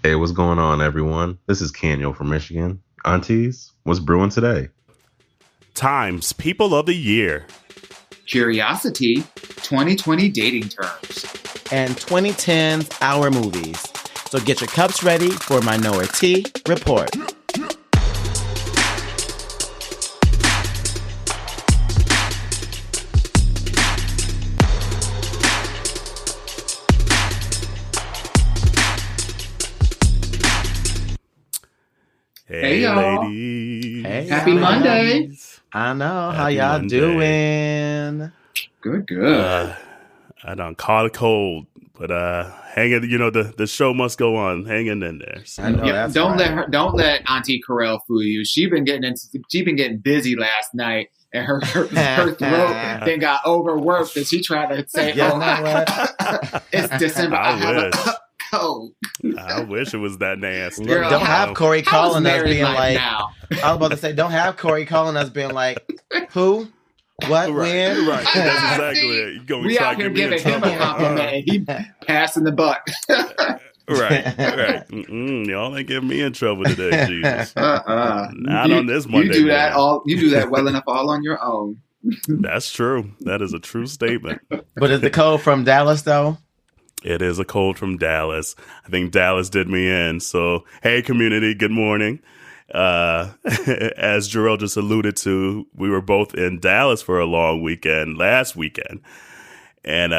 Hey, what's going on, everyone? This is Kaniel from Michigan. Aunties, what's brewing today? Times People of the Year. CuriosiTea 2020 dating terms. And 2010's Our Movies. So get your cups ready for MinoriTea Report. Hey, y'all. ladies. Hey, Happy Monday. I know. How Happy y'all Monday. doing? Good. I done caught a cold, but hanging. The show must go on. Hanging in there. So. I know, that's don't right. don't let AunTea Kerel fool you. She been getting busy last night, and her throat then got overworked, and she tried to say, You know what? it's December. I have wish. a cold." I wish it was that nasty. Look, don't have Corey How's calling us married being life like, now? I was about to say, don't have Corey calling us being like, who? What? When? Right. That's exactly it. You gonna We try out to here get me in giving him a trouble. compliment, and he passing the buck. Right. Y'all ain't getting me in trouble today, Jesus. Not You- on this Monday. You do that man. You do that well enough all on your own. That's true. That is a true statement. But is the code from Dallas, though? It is a cold from Dallas. I think Dallas did me in. So, hey, community, good morning. As Jarrell just alluded to, we were both in Dallas for a long weekend last weekend. And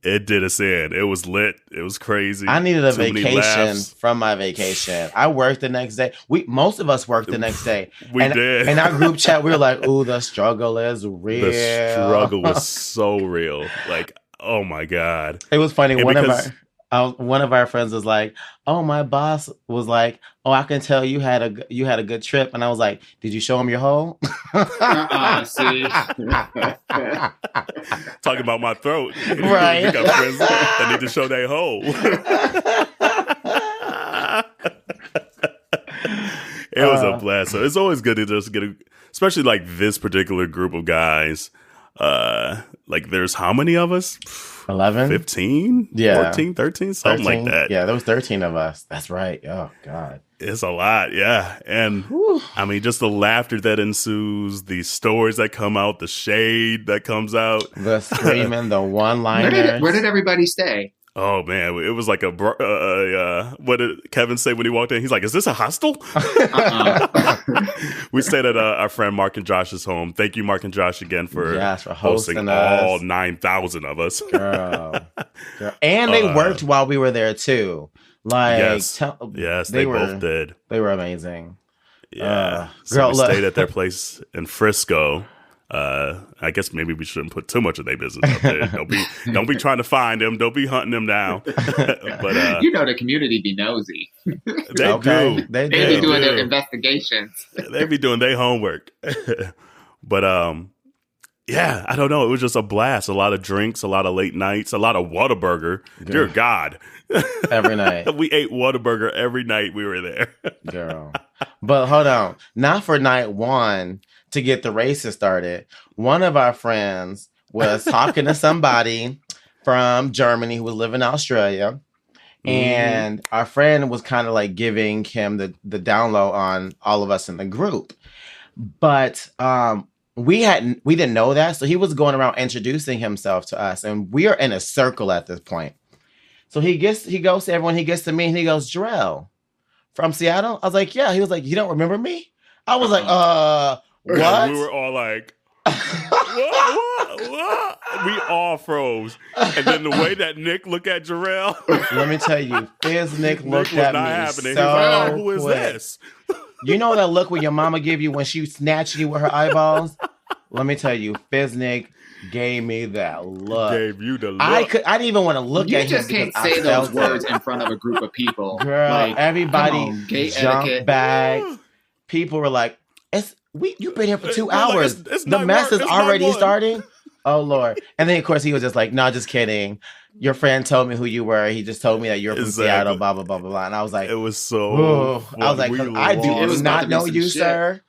it did us in. It was lit. It was crazy. I needed a Too many vacation laughs. from my vacation. I worked the next day. Most of us worked the next day. We and, did. In our group chat, we were like, "Ooh, the struggle is real." The struggle was so real. Like, oh my God. It was funny. And One because- of our friends was like, "Oh, my boss was like, oh, I can tell you had a good trip," and I was like, "Did you show him your hole?" See. Talking about my throat. Right. We got friends that need to show their hole. It was a blast. So it's always good to just get especially like this particular group of guys. Like there's how many of us? 11? 15? Yeah. 14, 13? Something 13? like that. Yeah, there was 13 of us. That's right. Oh, God. It's a lot, yeah. And Whew. I mean, just the laughter that ensues, the stories that come out, the shade that comes out. The screaming, the one-liners. Where did everybody stay? Oh man, it was like what did Kevin say when he walked in? He's like, "Is this a hostel?" We stayed at our friend Mark and Josh's home. Thank you, Mark and Josh, again for hosting all 9,000 of us. Girl. And they worked while we were there too. Like, yes, they both did. They were amazing. Yeah, so girl, we look. stayed at their place in Frisco. I guess maybe we shouldn't put too much of their business out there. Don't be trying to find them. Don't be hunting them down. But the community be nosy. they Okay. do. They They be do. doing their investigations. They be doing their homework. But yeah, I don't know. It was just a blast. A lot of drinks, a lot of late nights, a lot of Whataburger. Dear God. Every night. We ate Whataburger every night we were there. Girl. But hold on. Not for night one to get the races started. One of our friends was talking to somebody from Germany who was living in Australia. And our friend was kind of like giving him the download on all of us in the group. But we didn't know that. So he was going around introducing himself to us. And we are in a circle at this point. So he goes to everyone, he gets to me, and he goes, "Jarrell, from Seattle?" I was like, "Yeah." He was like, "You don't remember me?" I was like, what? We were all like, what? We all froze. And then the way that Nick looked at Jarrell, Let me tell you, Fizz Nick looked was at not me happening. so He was like, "Oh, who is quick. this?" You know that look when your mama give you when she snatched you with her eyeballs? Let me tell you, Fizz Nick gave me that look. Gave you the look. I didn't even want to look You at him. just can't because say I those felt words it. in front of a group of people. Girl, Like, everybody come on, gay jumped etiquette. back. People were like, you've been here for 2 We're like, hours. it's The not mess work, is it's not already one." starting. Oh, Lord. And then, of course, he was just like, "No, just kidding. Your friend told me who you were. He just told me that you're from Exactly. Seattle, blah, blah, blah, blah, blah." And I was like, It was so. "Whoa." I was like, we "I It do was lost. about not to be know some you, shit. sir."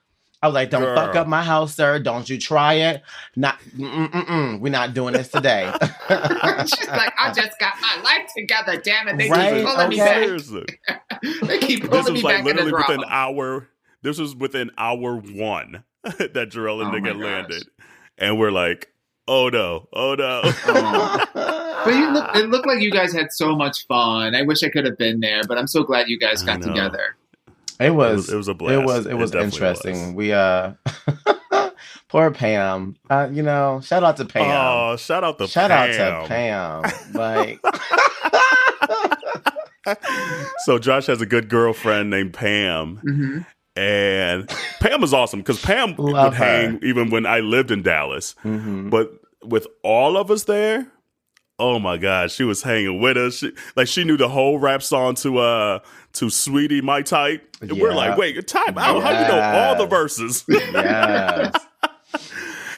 I was like, don't Girl. fuck up my house, sir. Don't you try it. Not, we're not doing this today. She's like, I just got my life together, damn it. They Right, keep pulling me okay. back. Seriously. They keep This pulling was me like back into literally within drama. hour. This was within hour 1 that Jarrell and Oh my nigga gosh. landed, and we're like, oh no. But it looked like you guys had so much fun. I wish I could have been there, but I'm so glad you guys got know. together. It was It was a blast. It was definitely interesting. was. We poor Pam. Shout out to Pam. Oh, shout out to Pam. Like So Josh has a good girlfriend named Pam. Mm-hmm. And Pam is awesome because Pam Love would hang her. even when I lived in Dallas. mhm. But with all of us there, oh my God, she was hanging with us. She knew the whole rap song to Sweetie, My Type. And we're Yeah. like, wait, time out. How you know all the verses? Yes.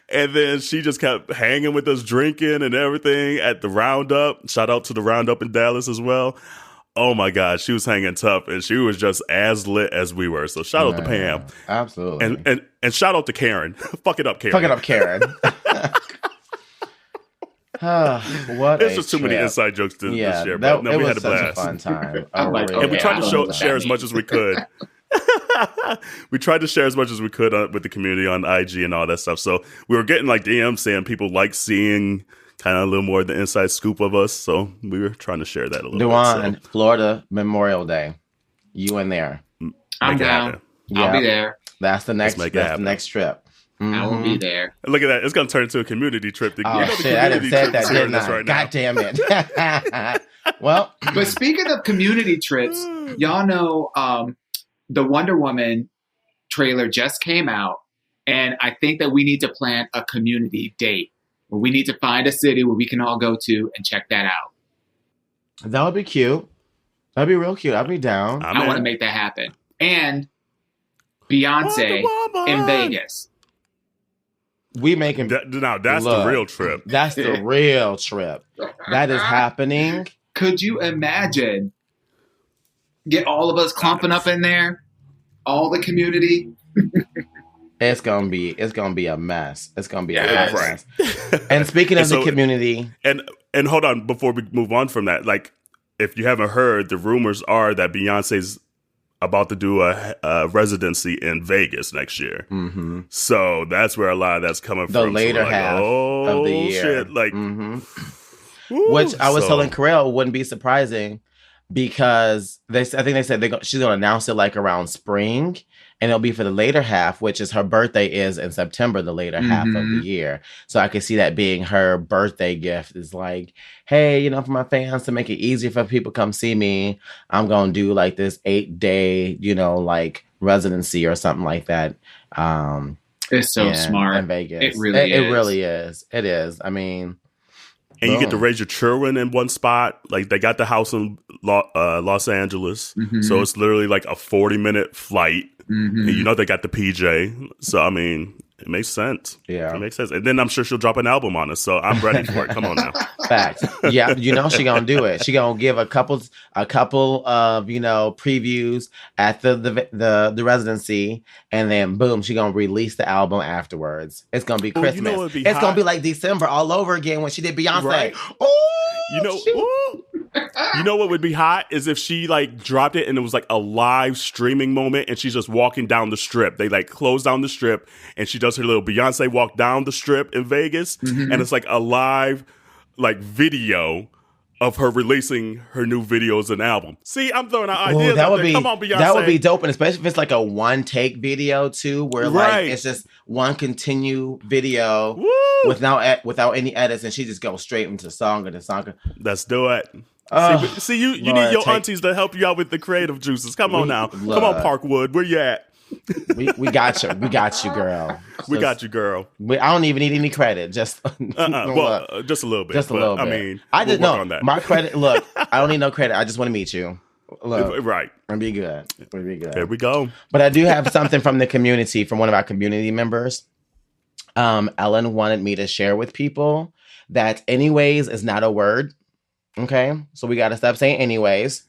And then she just kept hanging with us, drinking and everything at the Roundup. Shout out to the Roundup in Dallas as well. Oh my God, she was hanging tough, and she was just as lit as we were. So shout out to Pam, Absolutely. and shout out to Karen. Fuck it up, Karen. Fuck it up, Karen. What There's a just too many trip. inside jokes to Yeah, share, but no, it we was had a such blast. a fun time. I'm like, And we okay, tried I to don't know what share that as much means. as we could. We tried to share as much as we could with the community on IG and all that stuff. So we were getting like DMs saying people like seeing kind of a little more of the inside scoop of us. So we were trying to share that a little Duan, bit. Florida Memorial Day. You in there? I'm Make it down. happen. I'll be there. That's the next. make it That's the happen. next trip. I will Mhm. be there. And look at that. It's going to turn into a community trip. Oh You know the shit! I didn't community say trip that, is hearing didn't this I? right now. God damn it! Well, But speaking of community trips, y'all know the Wonder Woman trailer just came out, and I think that we need to plan a community date where we need to find a city where we can all go to and check that out. that would be cute. That'd be real cute. I'd be down. I'm I in. want to make that happen. And Beyonce Wonder Woman. in Vegas. We making Now, that's Look. the real trip. that's the real trip. That is happening. Could you imagine? Get all of us clumping up in there, all the community. It's gonna be a mess. It's gonna be a Yeah, hot right. mess. And speaking of And the so- community, And hold on, before we move on from that, like, if you haven't heard, the rumors are that Beyonce's about to do a residency in Vegas next year. mhm, So that's where a lot of that's coming the from. So later we're like, half of the year, shit, like, mhm. woo. Which I was So- telling Kerel wouldn't be surprising because I think they said she's gonna announce it like around spring, and it'll be for the later half, which is her birthday is in September, the later half of Mhm. the year. So I could see that being her birthday gift is like, hey, for my fans to make it easier for people to come see me, I'm gonna do like this 8-day, like residency or something like that. It's so in smart. Vegas. It really It is. really is. It is. I mean, And you get to boom. raise your children in one spot. Like, they got the house in Los Angeles. Mhm. So it's literally like a 40-minute flight. Mhm. And they got the PJ. So, I mean, it makes sense. Yeah. It makes sense. And then I'm sure she'll drop an album on us. So I'm ready for it. Come on now. Facts. Yeah, she gonna do it. She gonna give a couple of previews at the residency, and then boom, she gonna release the album afterwards. It's gonna be Oh, you know Christmas. what'd be It's gonna hot? be like December all over again when she did Beyonce. Right. Oh, You know what would be hot is if she like dropped it and it was like a live streaming moment and she's just walking down the strip. They like close down the strip and she does her little Beyonce walk down the strip in Vegas, Mhm. and it's like a live like video of her releasing her new videos and album. See, I'm throwing out Oh, ideas. that out would there. be Come on, Beyonce. that would be dope, and especially if it's like a one take video too, where like Right. it's just one continue video Woo! without any edits, and she just goes straight into song and song. Let's do it. Oh, See, you Lord, need your take- aunties to help you out with the creative juices. Come on now. Look. Come on, Parkwood. Where you at? we got you, girl. We got you, girl. I don't even need any credit. Just Well, just a little bit. just a but, little bit. I mean, I just we'll work know on that. my credit. Look, I don't need no credit. I just want to meet you. Look, Right. and be good. We'll be good. There we go. But I do have something from the community, from one of our community members. Ellen wanted me to share with people that anyways is not a word. Okay. So we got to stop saying anyways.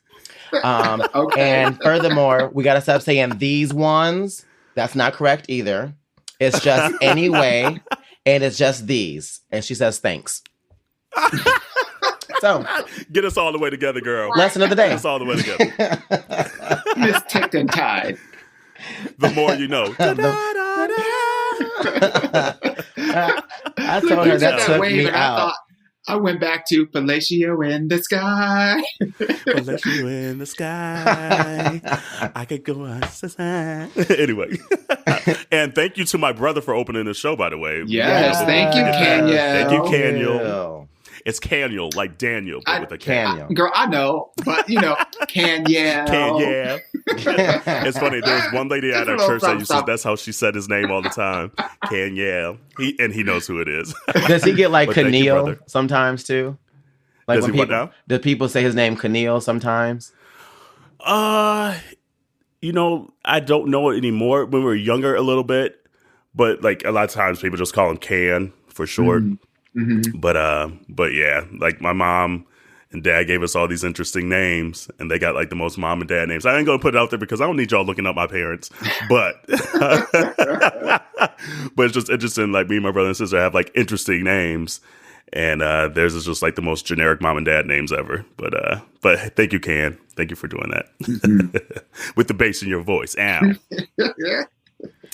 Okay. And furthermore, we got to stop saying these ones, That's not correct either. It's just anyway, and it's just these. And she says thanks. So get us all the way together, girl. Lesson of the day. Get us all the way together. Miss Ticked and Tied. The more you know. I told her that took me out. I went back to Fellatio in the sky. Fellatio in the sky. I could go outside. Anyway. And thank you to my brother for opening the show, by the way. Yes, thank you, Kaniel. Thank you, Kaniel. It's Kaniel, like Daniel, but with a K. Girl, I know, but you know, Kaniel. It's funny. There was one lady at our church that used to, that's how she said his name all the time. Kaniel. He knows who it is. Does he get like Kaniel sometimes too? Like does when do people say his name Kaniel sometimes? You know, I don't know it anymore. When we were younger a little bit, but like a lot of times people just call him Can for short. Mm-hmm. But yeah, like my mom and dad gave us all these interesting names, and they got like the most mom and dad names. I ain't gonna put it out there because I don't need y'all looking up my parents, but but it's just interesting. Like me and my brother and sister have like interesting names, and theirs is just like the most generic mom and dad names ever. But thank you, Can. Thank you for doing that with the bass in your voice. Ow.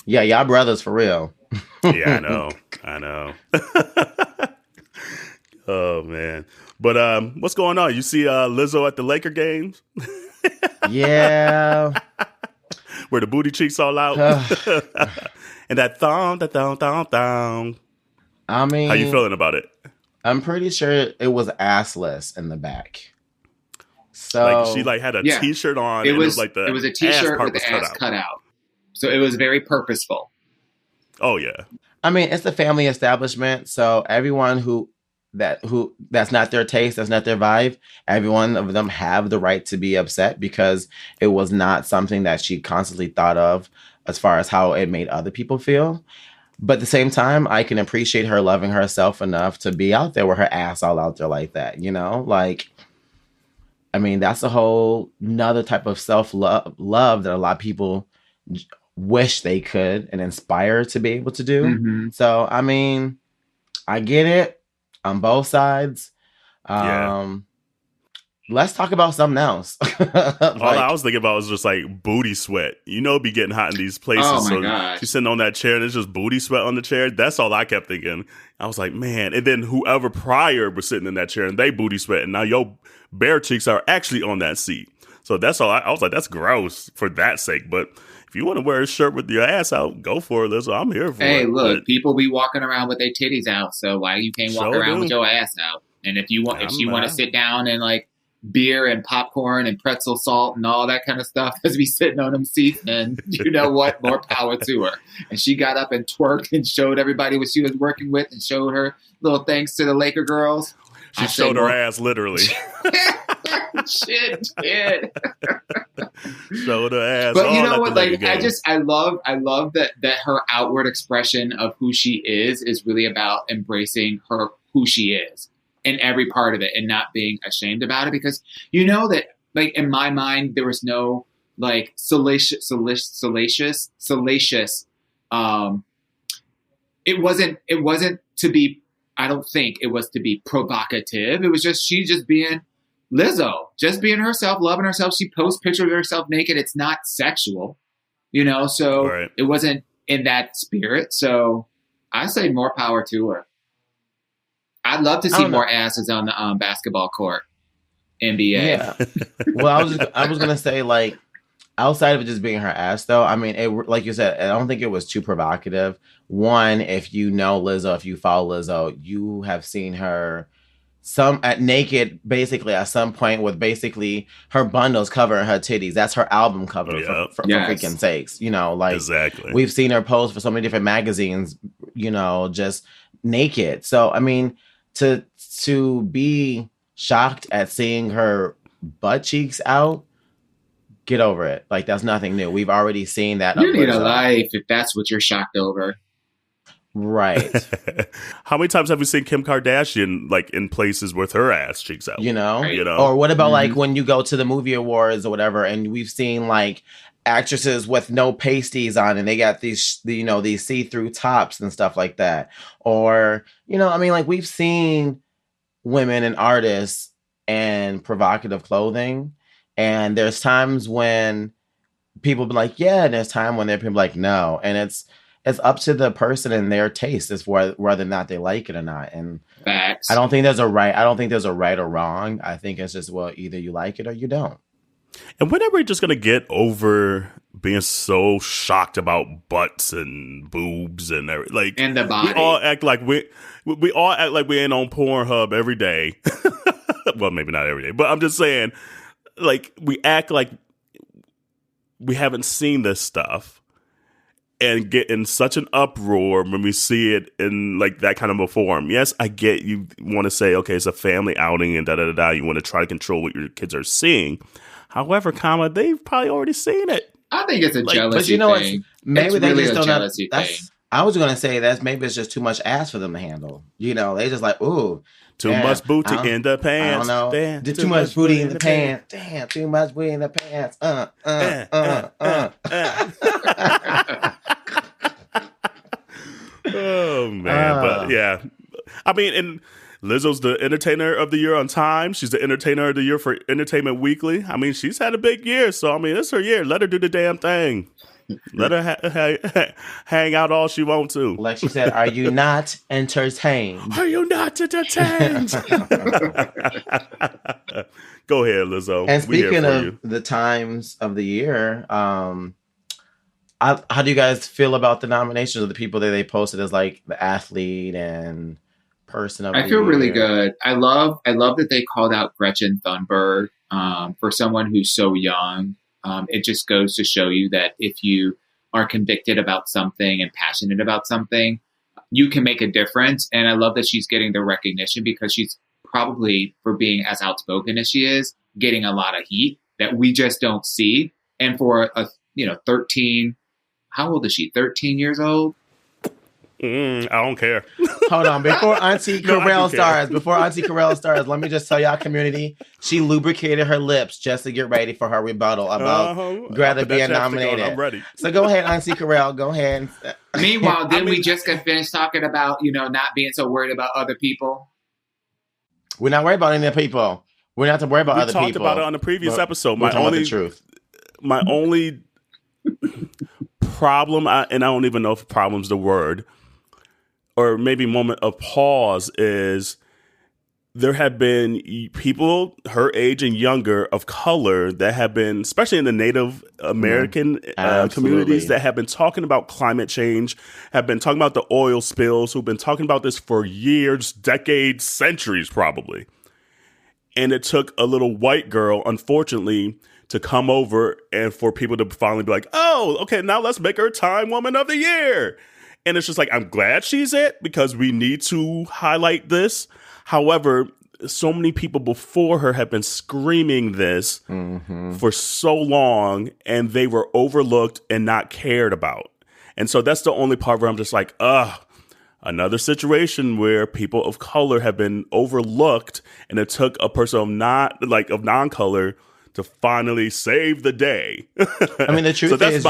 Yeah, y'all brothers for real. Yeah, I know. Oh man. But what's going on? You see Lizzo at the Laker games? Yeah. Where the booty cheeks all out. And that thong. I mean, how you feeling about it? I'm pretty sure it was assless in the back. So like she like had a t-shirt on. It was like it was a t-shirt with the ass cut out. So it was very purposeful. Oh yeah. I mean, it's a family establishment, so everyone that's not their taste, that's not their vibe, every one of them have the right to be upset because it was not something that she constantly thought of as far as how it made other people feel. But at the same time, I can appreciate her loving herself enough to be out there with her ass all out there like that, you know? Like, I mean, that's a whole another type of self-love that a lot of people wish they could and inspire to be able to do. Mm-hmm. So, I mean, I get it on both sides. Let's talk about something else. All I was thinking about was just like booty sweat. You know, be getting hot in these places. Oh my so gosh. She's sitting on that chair and there's just booty sweat on the chair. That's all I kept thinking. I was like, man. And then whoever prior was sitting in that chair and they booty sweat, and now your bare cheeks are actually on that seat. So that's all. I was like, that's gross for that sake. But if you want to wear a shirt with your ass out, go for it, Lizzo. I'm here for it. Hey, look, people be walking around with their titties out, so why you can't walk around with your ass out? And if you want, if she want to sit down and like beer and popcorn and pretzel salt and all that kind of stuff as be sitting on them seats, and you know what, more power to her. And she got up and twerked and showed everybody what she was working with and showed her little thanks to the Laker girls. She showed her ass literally. Shit. Showed her ass. But you know what? Like, I love that her outward expression of who she is really about embracing who she is in every part of it and not being ashamed about it. Because you know that, like, in my mind, there was no like salacious. It wasn't to be. I don't think it was to be provocative. It was just she just being Lizzo, just being herself, loving herself. She posts pictures of herself naked. It's not sexual, you know, so It wasn't in that spirit. So I say more power to her. I'd love to see more asses on the basketball court, NBA. Yeah. Well, I was going to say, like, outside of it just being her ass, though, I mean, it, like you said, I don't think it was too provocative. One, if you know Lizzo, if you follow Lizzo, you have seen her naked, basically, at some point with basically her bundles covering her titties. That's her album cover, for freaking sakes. You know, like, exactly. We've seen her pose for so many different magazines, you know, just naked. So, I mean, to be shocked at seeing her butt cheeks out, get over it. Like, that's nothing new. We've already seen that. You need a life if that's what you're shocked over. Right. How many times have we seen Kim Kardashian like in places with her ass cheeks out? You know? Right. You know? Or what about like when you go to the movie awards or whatever, and we've seen like actresses with no pasties on, and they got these, you know, these see-through tops and stuff like that. Or, you know, I mean, like we've seen women and artists and provocative clothing, and there's times when people be like, yeah, and there's time when there are people like, no, and it's up to the person and their taste as whether or not they like it or not. And Facts. I don't think there's a right or wrong. I think it's just, well, either you like it or you don't. And when are we just gonna get over being so shocked about butts and boobs and everything? Like, And the body. we all act like we ain't on Pornhub every day. Well, maybe not every day, but I'm just saying, like, we act like we haven't seen this stuff and get in such an uproar when we see it in like that kind of a form. Yes, I get you want to say, okay, it's a family outing and da-da-da-da. You want to try to control what your kids are seeing. However, they've probably already seen it. I think it's a jealousy but you know thing. Maybe It's they really just a don't have. jealousy thing. I was gonna say maybe it's just too much ass for them to handle. You know, they just like, ooh, Too much booty in the pants. I don't know. Damn, Too much booty in the pants. Damn, too much booty in the pants. Oh man, but yeah, I mean, and Lizzo's the entertainer of the year on Time. She's the entertainer of the year for Entertainment Weekly. I mean, she's had a big year, so I mean, it's her year. Let her do the damn thing. Let her hang out all she wants to. Like she said, are you not entertained? Are you not entertained? Go ahead, Lizzo. And speaking of the times of the year, how do you guys feel about the nominations of the people that they posted as like the athlete and person of the year? I feel really good. I love that they called out Gretchen Thunberg for someone who's so young. It just goes to show you that if you are convicted about something and passionate about something, you can make a difference. And I love that she's getting the recognition because she's probably, for being as outspoken as she is, getting a lot of heat that we just don't see. And for a 13, how old is she? 13 years old? I don't care. Hold on. Before AunTea Kerel starts, let me just tell y'all, community, she lubricated her lips just to get ready for her rebuttal about Greta being nominated. I'm ready. So go ahead, AunTea Kerel. Go ahead. Meanwhile, we just got finished talking about, not being so worried about other people? We're not worried about any other people. We're not to worry about other people. We talked about it on the previous episode. My only problem, and I don't even know if problem's the word, or maybe moment of pause, is there have been people her age and younger of color that have been, especially in the Native American communities, that have been talking about climate change, have been talking about the oil spills, who've been talking about this for years, decades, centuries probably. And it took a little white girl, unfortunately, to come over and for people to finally be like, oh, okay, now let's make her Time Woman of the Year. And it's just like, I'm glad she's it because we need to highlight this. However, so many people before her have been screaming this for so long, and they were overlooked and not cared about. And so that's the only part where I'm just like, another situation where people of color have been overlooked, and it took a person of non-color to finally save the day. I mean, the truth so that's is,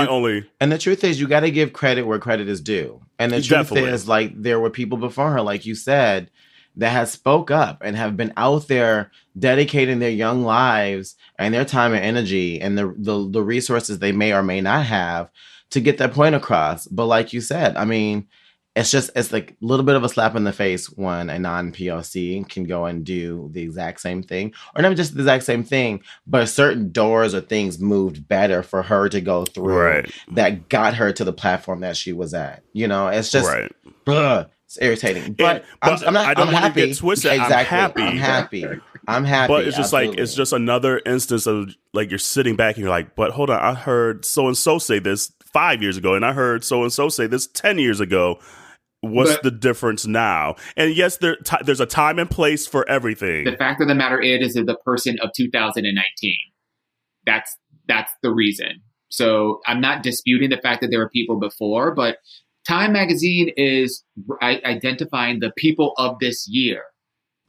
and the truth is, you got to give credit where credit is due. And the truth is, like, there were people before her, like you said, that has spoke up and have been out there dedicating their young lives and their time and energy and the resources they may or may not have to get their point across. But like you said, I mean, it's like a little bit of a slap in the face when a non-POC can go and do the exact same thing, or not just the exact same thing, but certain doors or things moved better for her to go through that got her to the platform that she was at. It's just, it's irritating. But I'm happy. Get twisted. Exactly. I'm happy. But it's just like, it's just another instance of like, you're sitting back and you're like, but hold on, I heard so-and-so say this 5 years ago, and I heard so-and-so say this 10 years ago. What's the difference now? And yes, there's a time and place for everything. The fact of the matter is the person of 2019. That's the reason. So I'm not disputing the fact that there were people before, but Time Magazine is identifying the people of this year.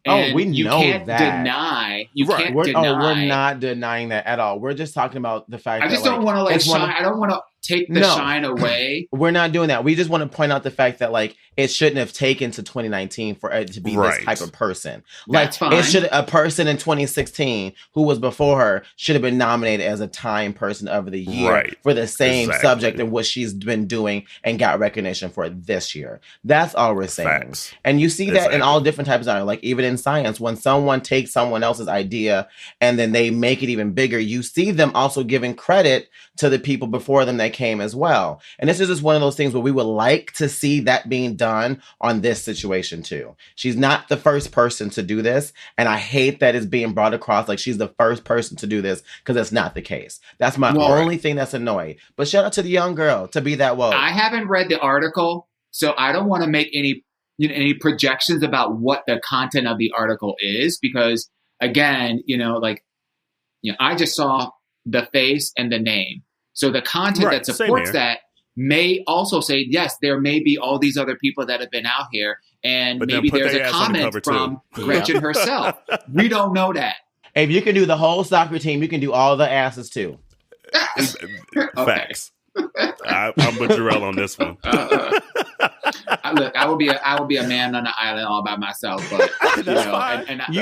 And we you know can't that. deny. You Right. can't We're deny. not denying that at all. We're just talking about the fact I just don't want to shine. I don't want to take the shine away. We're not doing that. We just want to point out the fact that it shouldn't have taken to 2019 for it to be this type of person. That's fine. A person in 2016 who was before her should have been nominated as a Time Person of the Year for the same subject and what she's been doing and got recognition for this year. That's all we're saying. Facts. And you see that in all different types of art. Even in science, when someone takes someone else's idea and then they make it even bigger, you see them also giving credit to the people before them that came as well. And this is just one of those things where we would like to see that being done on this situation too. She's not the first person to do this, and I hate that it's being brought across like she's the first person to do this, because that's not the case. That's my only thing that's annoying. But shout out to the young girl to be that woke. I haven't read the article, so I don't want to make any projections about what the content of the article is, because again, I just saw the face and the name. So the content that supports that may also say, yes, there may be all these other people that have been out here, and but maybe there's a comment from Gretchen herself. We don't know that. If you can do the whole soccer team, you can do all the asses too. Facts. I'm with Jarrell on this one. Look, I will be a man on the island all by myself. But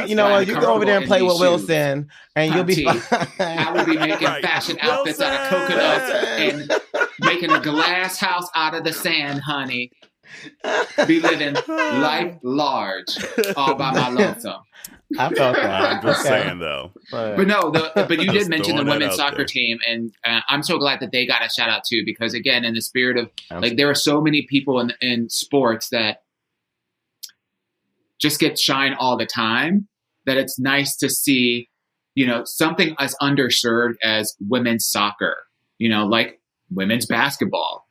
you know what? You go over there and play with Wilson, and you'll be fine. I will be making fashion outfits out of coconuts and making a glass house out of the sand, honey. Be living life large all by my lonesome. I felt that. I'm just saying though. But you did mention the women's soccer team, and I'm so glad that they got a shout out too, because again, in the spirit of there are so many people in sports that just get shine all the time, that it's nice to see, something as underserved as women's soccer, like women's basketball.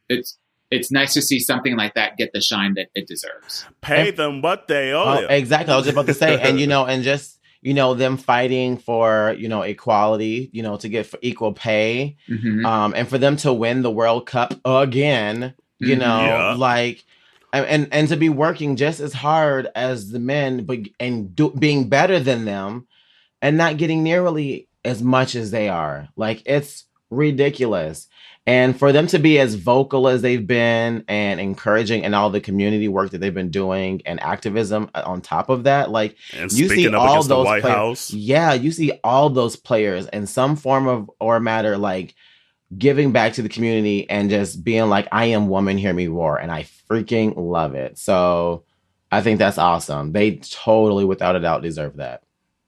It's nice to see something like that get the shine that it deserves. Pay them what they owe you. Exactly. I was just about to say, and them fighting for, equality, to get for equal pay, and for them to win the World Cup again, and to be working just as hard as the men, but being better than them and not getting nearly as much as they are. It's ridiculous. And for them to be as vocal as they've been and encouraging and all the community work that they've been doing and activism on top of that, and you see up all against those the White players, House. Yeah, you see all those players in some form of or matter, giving back to the community and just being like, I am woman, hear me roar. And I freaking love it. So I think that's awesome. They totally, without a doubt, deserve that.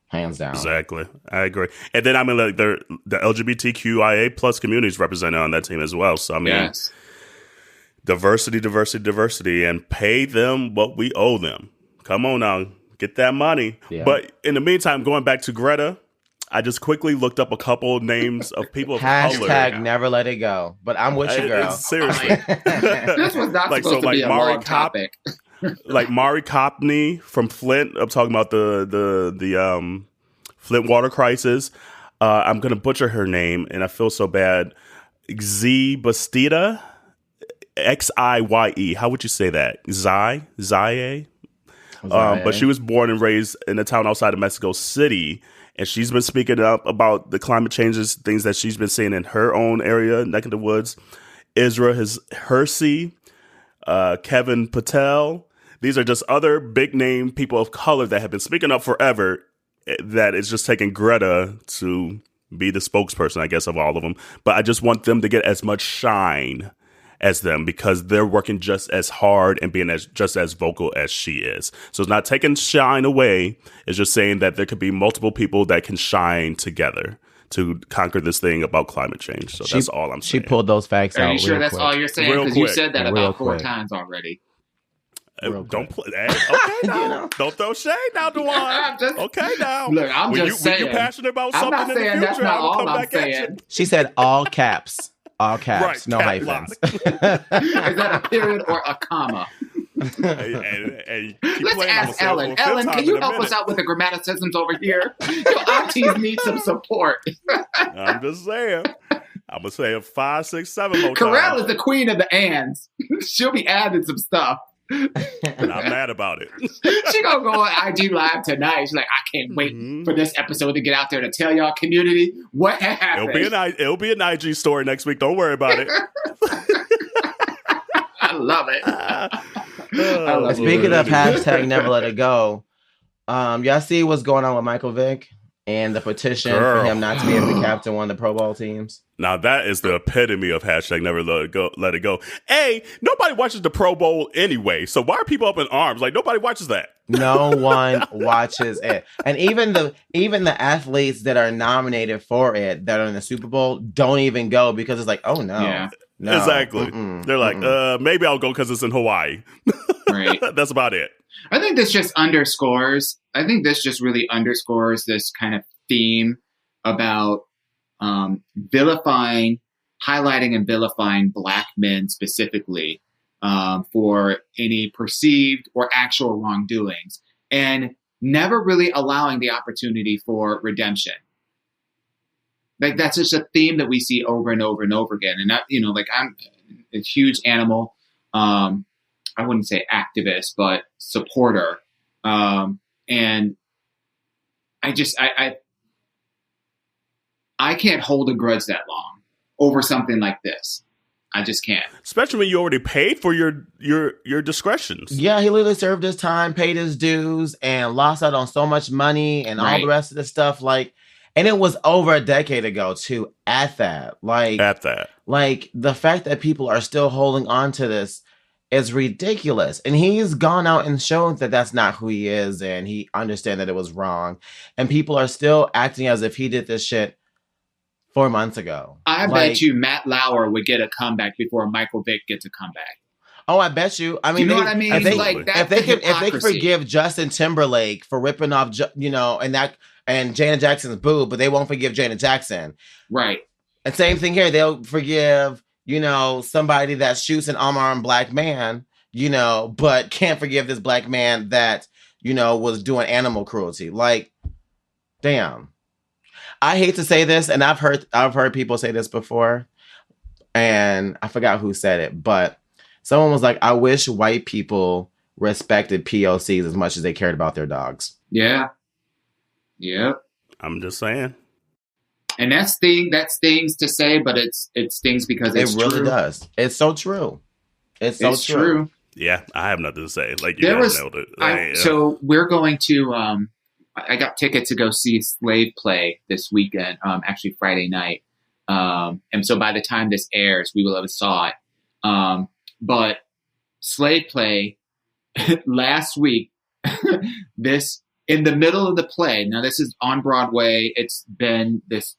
Hands down. Exactly. I agree. And then, the LGBTQIA plus communities represented on that team as well. So, yes. Diversity, and pay them what we owe them. Come on now. Get that money. Yeah. But in the meantime, going back to Greta, I just quickly looked up a couple names of people of color. Hashtag never let it go. But I'm with you, girl. Seriously. This was not supposed to be a long topic. Mari Copney from Flint. I'm talking about the Flint water crisis. I'm gonna butcher her name, and I feel so bad. Bastida, Xiye. How would you say that? Zaye. But she was born and raised in a town outside of Mexico City, and she's been speaking up about the climate changes, things that she's been seeing in her own area, neck of the woods. Isra Hersey, Kevin Patel. These are just other big name people of color that have been speaking up forever, that it's just taking Greta to be the spokesperson, I guess, of all of them. But I just want them to get as much shine as them, because they're working just as hard and being just as vocal as she is. So it's not taking shine away. It's just saying that there could be multiple people that can shine together to conquer this thing about climate change. So that's all I'm saying. She pulled those facts out. Are you sure that's all you're saying? Because you said that about 4 times already. Don't play that. Okay, now. Don't throw shade now, Dewan. Okay, now. Look, I'm just saying. When you're passionate about something in the future, that's not I'll come all I'm back saying. at you. She said all caps. All caps. Right, no cap hyphens. Is that a period or a comma? Let's ask Ellen. Ellen, can you help us out with the grammaticisms over here? Your aunties need some support. I'm just saying. I'm going to say a 5, 6, 7 more Kerel times. is the queen of the ands. She'll be adding some stuff. And I'm mad about it. She gonna go on IG Live tonight. She's like, I can't wait for this episode to get out there to tell y'all community what happened. It'll be an IG story next week. Don't worry about it. I love it. Speaking of hashtag never let it go, y'all see what's going on with Michael Vick and the petition for him not to be able to captain one of the Pro Bowl teams? Now that is the epitome of hashtag never let it go. Let it go. Nobody watches the Pro Bowl anyway, so why are people up in arms? Like, nobody watches that. No one watches it, and even the athletes that are nominated for it that are in the Super Bowl don't even go because it's like, oh no. Yeah. No, exactly. They're like, maybe I'll go because it's in Hawaii. Right. That's about it. I think this just really underscores this kind of theme about highlighting and vilifying Black men specifically for any perceived or actual wrongdoings, and never really allowing the opportunity for redemption. Like, that's just a theme that we see over and over and over again. And I'm a huge animal, I wouldn't say activist, but supporter. And I can't hold a grudge that long over something like this. I just can't. Especially when you already paid for your discretions. Yeah, he literally served his time, paid his dues, and lost out on so much money and all the rest of the stuff. And it was over a decade ago, too, Like, the fact that people are still holding on to this is ridiculous. And he's gone out and shown that that's not who he is, and he understands that it was wrong. And people are still acting as if he did this shit 4 months ago. I bet you Matt Lauer would get a comeback before Michael Vick gets a comeback. Oh, I bet you. I mean, you know what I mean? If they could forgive Justin Timberlake for ripping off, and Janet Jackson's boob, but they won't forgive Janet Jackson. Right. And same thing here. They'll forgive, somebody that shoots an unarmed Black man, but can't forgive this Black man that, was doing animal cruelty. Like, damn. I hate to say this, and I've heard people say this before, and I forgot who said it, but someone was like, I wish white people respected POCs as much as they cared about their dogs. Yeah. Yep. I'm just saying. And that stings to say, but it stings because it's really true. Does. It's so true. It's so true. Yeah, I have nothing to say. Like, you guys nailed it. So we're going to I got tickets to go see Slave Play this weekend, actually Friday night. And so by the time this airs, we will have saw it. But Slave Play last week, in the middle of the play, now this is on Broadway. It's been this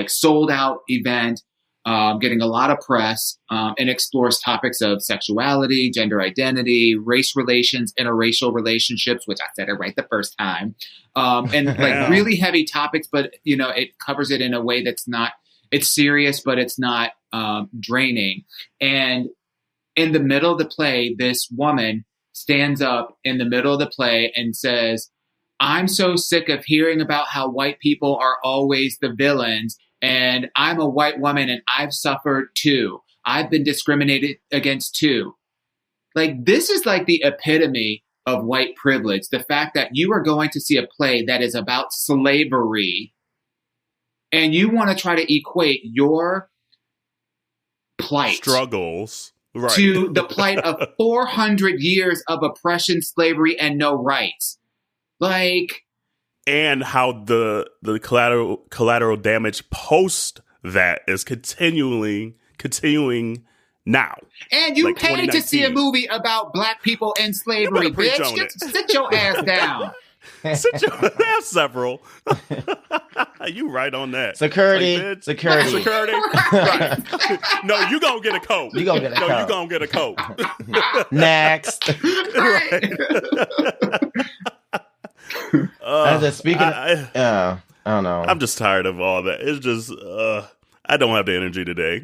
sold out event, getting a lot of press, and explores topics of sexuality, gender identity, race relations, interracial relationships, which I said it right the first time. And really heavy topics, but it covers it in a way that's not, it's serious, but it's not draining. And in the middle of the play, this woman stands up in the middle of the play and says, I'm so sick of hearing about how white people are always the villains, and I'm a white woman and I've suffered too. I've been discriminated against too. This is the epitome of white privilege. The fact that you are going to see a play that is about slavery and you want to try to equate your plight, struggles, to the plight of 400 years of oppression, slavery, and no rights. And how the collateral damage post that is continuing now. And you paid to see a movie about Black people and slavery, bitch. Just sit your ass down. Sit your ass several. You right on that. Security. Right. No, you gonna get a coat. You gonna get a coat. Next. Right. I don't know. I'm just tired of all that. It's just I don't have the energy today.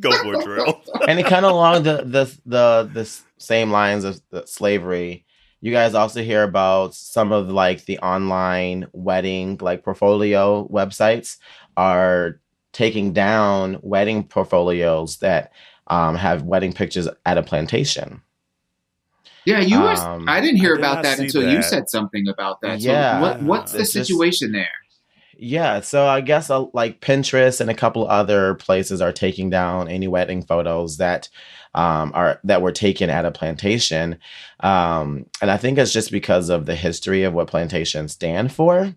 Go for it, Drill. And it kind of along the same lines of the slavery. You guys also hear about some of the online wedding portfolio websites are taking down wedding portfolios that have wedding pictures at a plantation. Yeah, I didn't hear I did about not that see until you that. said something about that. So Yeah, what's the it's just situation there? yeah. So I guess like Pinterest and a couple other places are taking down any wedding photos that were taken at a plantation, and I think it's just because of the history of what plantations stand for.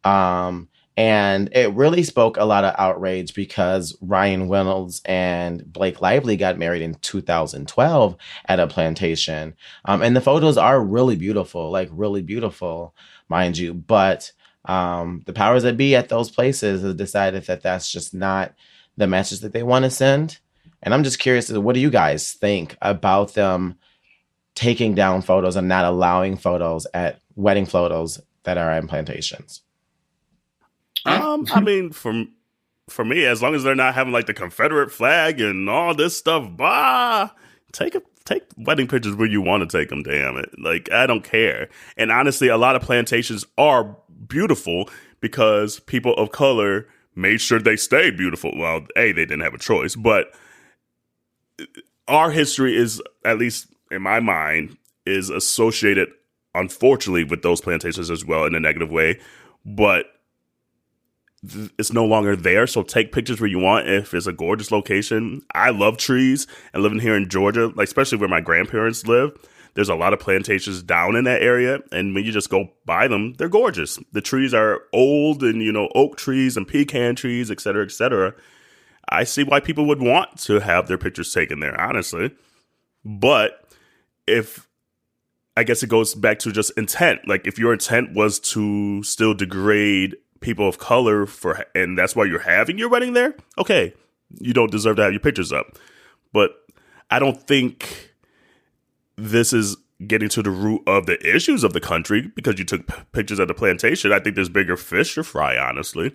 Um, and it really spoke a lot of outrage because Ryan Reynolds and Blake Lively got married in 2012 at a plantation. And the photos are really beautiful, like really beautiful, mind you. But the powers that be at those places have decided that that's just not the message that they want to send. And I'm just curious, what do you guys think about them taking down photos and not allowing photos at wedding photos that are in plantations? I mean, for me, as long as they're not having like the Confederate flag and all this stuff, take wedding pictures where you want to take them. Damn it, like I don't care. And honestly, a lot of plantations are beautiful because people of color made sure they stayed beautiful. Well, they didn't have a choice, but our history is, at least in my mind, is associated, unfortunately, with those plantations as well in a negative way. But it's no longer there. So take pictures where you want. If it's a gorgeous location, I love trees, and living here in Georgia, like especially where my grandparents live, there's a lot of plantations down in that area. And when you just go by them, they're gorgeous. The trees are old and, oak trees and pecan trees, et cetera, et cetera. I see why people would want to have their pictures taken there, honestly. But I guess it goes back to just intent. Like if your intent was to still degrade people of color and that's why you're having your wedding there, okay, you don't deserve to have your pictures up. But I don't think this is getting to the root of the issues of the country because you took pictures at the plantation. I think there's bigger fish to fry, honestly.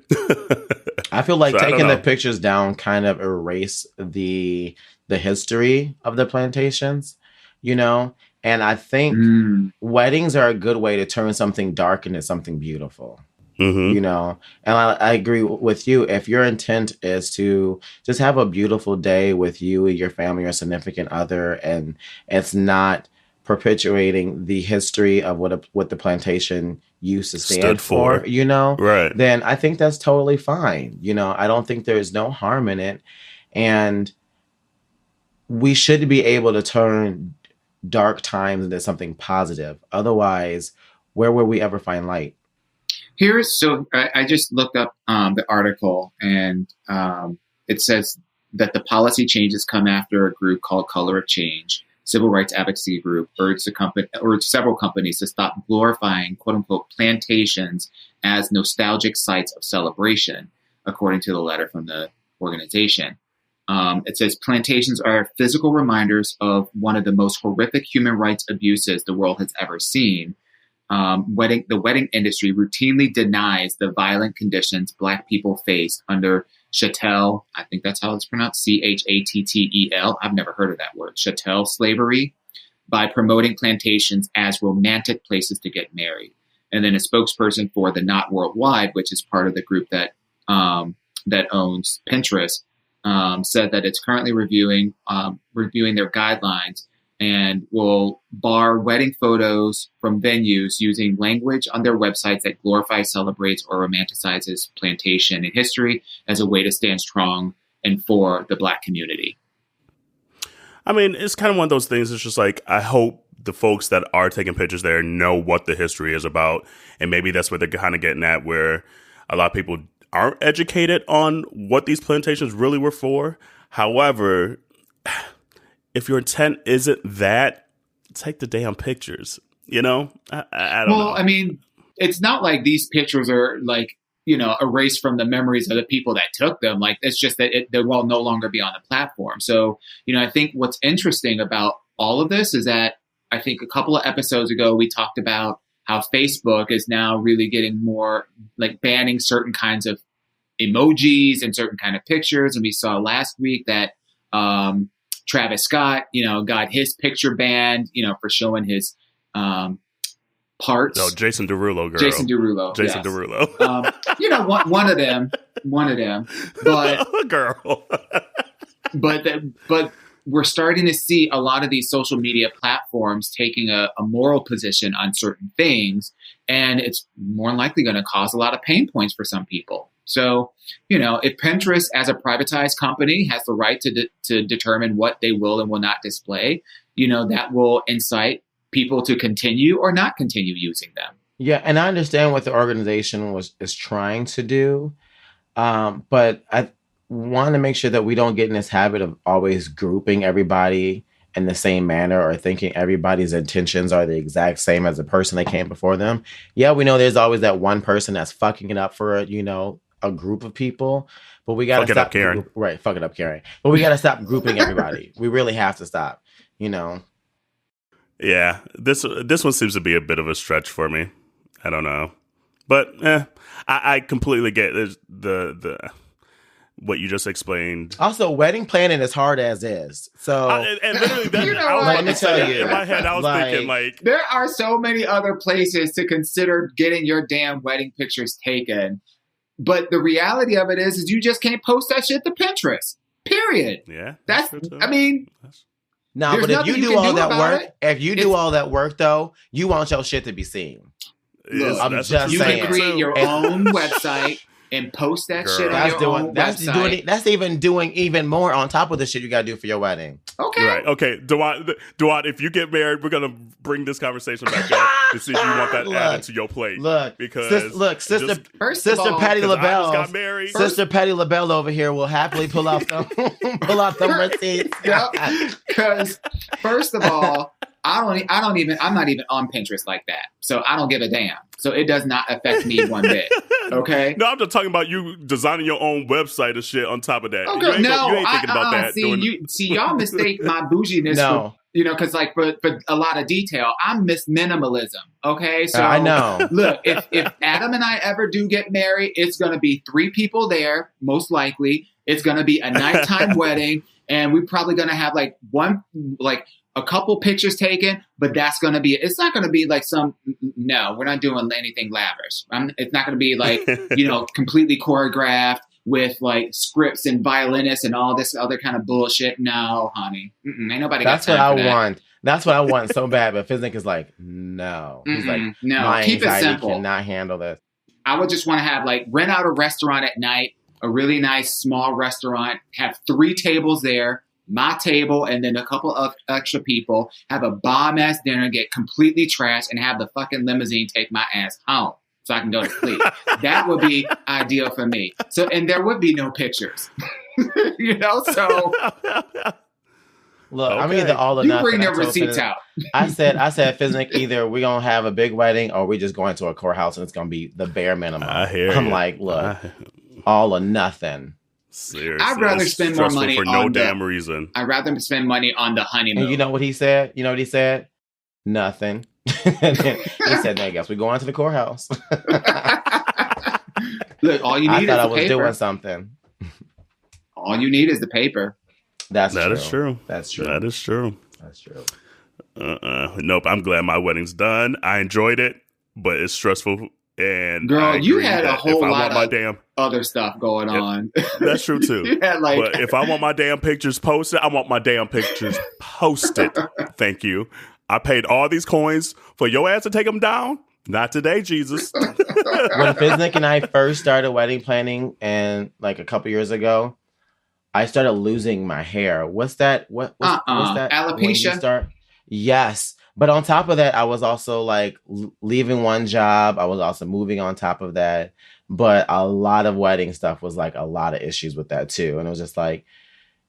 I feel like taking the pictures down kind of erase the history of the plantations, and I think weddings are a good way to turn something dark into something beautiful. Mm-hmm. And I agree with you. If your intent is to just have a beautiful day with you and your family or significant other, and it's not perpetuating the history of what the plantation used to stand for, right, then I think that's totally fine. I don't think there's no harm in it. And we should be able to turn dark times into something positive. Otherwise, where will we ever find light? I just looked up the article, and it says that the policy changes come after a group called Color of Change, civil rights advocacy group, urged several companies to stop glorifying "quote unquote" plantations as nostalgic sites of celebration, according to the letter from the organization. It says plantations are physical reminders of one of the most horrific human rights abuses the world has ever seen. The wedding industry routinely denies the violent conditions Black people faced under chattel, I think that's how it's pronounced, Chattel. I've never heard of that word, chattel slavery, by promoting plantations as romantic places to get married. And then a spokesperson for the Not Worldwide, which is part of the group that owns Pinterest, said that it's currently reviewing their guidelines and will bar wedding photos from venues using language on their websites that glorifies, celebrates, or romanticizes plantation and history as a way to stand strong and for the Black community. I mean, it's kind of one of those things. It's just like, I hope the folks that are taking pictures there know what the history is about. And maybe that's what they're kind of getting at, where a lot of people aren't educated on what these plantations really were for. However, if your intent isn't that, take the damn pictures. I don't know. Well, I mean, it's not like these pictures are like, erased from the memories of the people that took them. Like, it's just that they will no longer be on the platform. So, I think what's interesting about all of this is that I think a couple of episodes ago, we talked about how Facebook is now really getting more like banning certain kinds of emojis and certain kind of pictures. And we saw last week that, Travis Scott, got his picture banned, for showing his parts. No, Jason Derulo, girl. Jason Derulo. Jason yes. Derulo. You know, one of them. But girl. but we're starting to see a lot of these social media platforms taking a moral position on certain things, and it's more than likely going to cause a lot of pain points for some people. So, you know, if Pinterest as a privatized company has the right to determine what they will and will not display, you know, that will incite people to continue or not continue using them. Yeah, and I understand what the organization is trying to do, but I want to make sure that we don't get in this habit of always grouping everybody in the same manner or thinking everybody's intentions are the exact same as the person that came before them. Yeah, we know there's always that one person that's fucking it up for, you know, a group of people, but we got to stop. Fuck it up, Karen. But we got to stop grouping everybody. We really have to stop, you know. Yeah, this one seems to be a bit of a stretch for me. I don't know, but I completely get the what you just explained. Also, wedding planning is hard as is. So, and literally, that, you know, let me tell you, in my head, I was thinking like, there are so many other places to consider getting your damn wedding pictures taken. But the reality of it is you just can't post that shit to Pinterest. Period. Yeah, that's I mean, no, but if you do all that work, all that work though, you want your shit to be seen. Look, I'm just saying. You can create your own website and post that shit on your own website. That's even doing even more on top of the shit you got to do for your wedding. Okay. Right. Okay. Duan, if you get married, we're going to bring this conversation back up to see if you want that added to your plate. Sister Patty LaBelle got married. Sister Patty LaBelle over here will happily pull out them receipts. Because first of all, I'm not even on Pinterest like that. So I don't give a damn. So it does not affect me one bit. Okay? No, I'm just talking about you designing your own website and shit on top of that. Okay, you ain't thinking about that. See, y'all mistake my bouginess for, you know, because like for a lot of detail, I'm Miss Minimalism. Okay? So I know. Look, if Adam and I ever do get married, it's going to be 3 people there, most likely. It's going to be a nighttime wedding. And we're probably going to have a couple pictures taken, but that's going to be, it's not going to be like no, we're not doing anything lavish. It's not going to be like, you know, completely choreographed with like scripts and violinists and all this other kind of bullshit. No, honey. Ain't nobody got time for that. Want. That's what I want so bad. But Fiznik is like, no. He's like, no, my keep anxiety it simple. Cannot handle this. I would just want to have rent out a restaurant at night, a really nice small restaurant, have 3 tables there, my table, and then a couple of extra people, have a bomb-ass dinner, get completely trashed, and have the fucking limousine take my ass home so I can go to sleep. That would be ideal for me. So, and there would be no pictures. You know, so... Look, okay. I'm either all or nothing. You bring their receipts out. I said, Fiznik, either we're going to have a big wedding or we're just going to a courthouse and it's going to be the bare minimum. I'm like, look, all or nothing. Seriously, I'd rather spend more money for no damn reason. I'd rather spend money on the honeymoon. And you know what he said? Nothing. And then he said, "I guess we're going to the courthouse." Look, all you need is the paper. I thought I was doing something. All you need is the paper. That is true. That's true. That is true. That's true. Nope. I'm glad my wedding's done. I enjoyed it, but it's stressful. And girl, you had a whole lot of other other stuff going on. That's true too. But if I want my damn pictures posted, I want my damn pictures posted. Thank you. I paid all these coins for your ass to take them down. Not today, Jesus. When Fiznik and I first started wedding planning, and like a couple years ago, I started losing my hair. What's that? What's that? Alopecia? Yes. But on top of that, I was also like leaving one job. I was also moving on top of that. But a lot of wedding stuff was like a lot of issues with that too. And it was just like,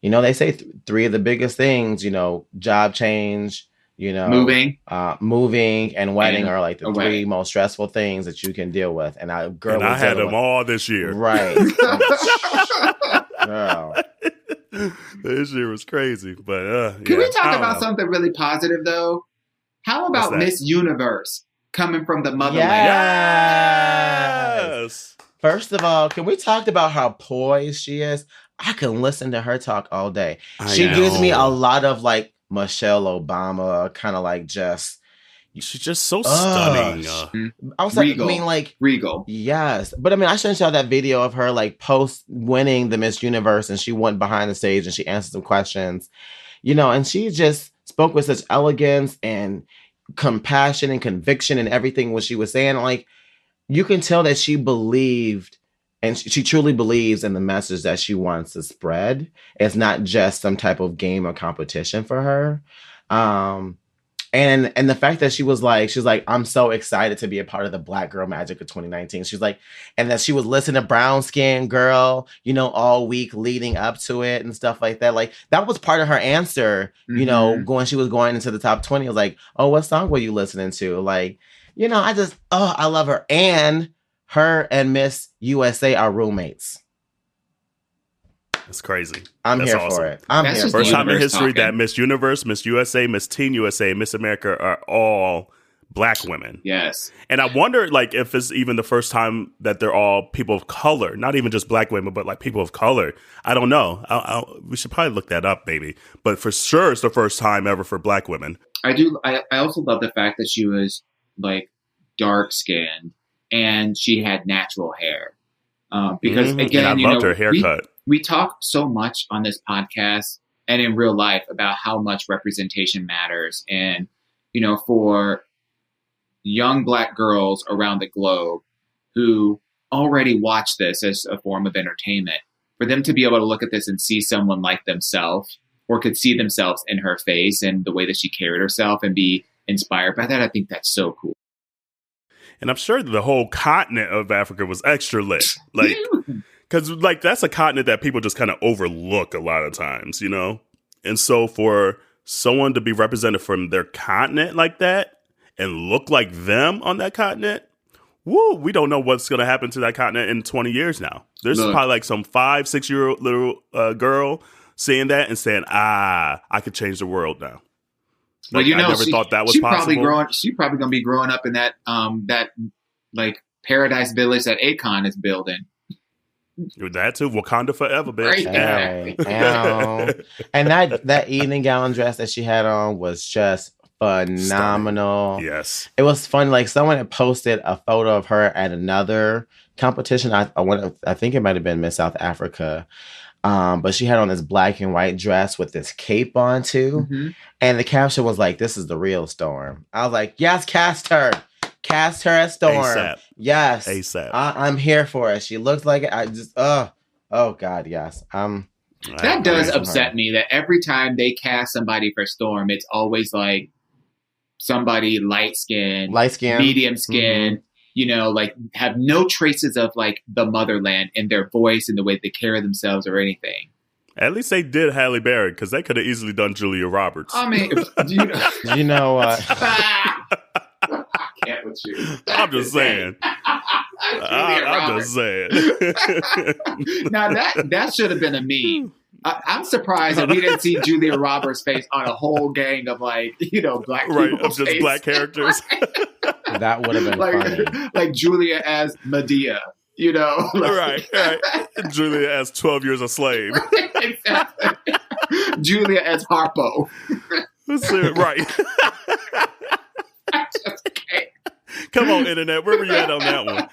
you know, they say 3 of the biggest things, you know, job change, you know, moving and wedding are like the 3 most stressful things that you can deal with. And I had them all this year. Right. Girl. This year was crazy. But can we talk about something really positive though? How about Miss Universe coming from the motherland? Yes. First of all, can we talk about how poised she is? I can listen to her talk all day. She gives me a lot of like Michelle Obama, kind of like just, She's just so stunning. I was like, Regal. I mean, like Regal. Yes, but I mean, I shouldn't show that video of her like post winning the Miss Universe, and she went behind the stage and she answered some questions, and she just spoke with such elegance and compassion and conviction and everything what she was saying. Like, you can tell that she believed, and she truly believes in the message that she wants to spread. It's not just some type of game or competition for her. And the fact that she's like, I'm so excited to be a part of the Black Girl Magic of 2019. She's like, and that she was listening to Brown Skin Girl, all week leading up to it and stuff like that. Like, that was part of her answer, she was going into the top 20. I was like, oh, what song were you listening to? Like, I love her. And her and Miss USA are roommates. It's crazy. That's here awesome. for it. First time in history that Miss Universe, Miss USA, Miss Teen USA, Miss America are all Black women. Yes. And I wonder, like, if it's even the first time that they're all people of color, not even just Black women, but like people of color. I don't know. We should probably look that up, maybe. But for sure, it's the first time ever for Black women. I do. I also love the fact that she was like dark skinned and she had natural hair. Because again, and I loved her haircut. We talk so much on this podcast and in real life about how much representation matters. And, for young Black girls around the globe who already watch this as a form of entertainment, for them to be able to look at this and see someone like themselves or could see themselves in her face and the way that she carried herself and be inspired by that, I think that's so cool. And I'm sure the whole continent of Africa was extra lit. Like, because like that's a continent that people just kind of overlook a lot of times, And so for someone to be represented from their continent like that and look like them on that continent, we don't know what's going to happen to that continent in 20 years now. There's probably like some 5-6-year-old little girl seeing that and saying, I could change the world now. Like, well, I never thought that was possible. She's probably going to be growing up in that like paradise village that Akon is building. That too, Wakanda forever, bitch. Right. And that evening gown dress that she had on was just phenomenal. Stunning. Yes, it was fun. Like, someone had posted a photo of her at another competition. I think it might have been Miss South Africa. But she had on this black and white dress with this cape on too. Mm-hmm. And the caption was like, "This is the real Storm." I was like, yes, cast her as Storm. ASAP. Yes. ASAP. I'm here for it. She looks like it. I just, oh God, yes. That does upset me that every time they cast somebody for Storm, it's always like somebody light skin, medium skin, like have no traces of like the motherland in their voice and the way they carry themselves or anything. At least they did Halle Berry, because they could have easily done Julia Roberts. I mean, you know what? I can't with you. I'm just saying. I'm just saying. Now that should have been a meme. I'm surprised that we didn't see Julia Roberts' face on a whole gang of black people. Right, of just black characters. That would have been funny. Like Julia as Medea, Right. Julia as 12 years a slave. Exactly. Julia as Harpo. Right. Come on, internet. Where were you at on that one?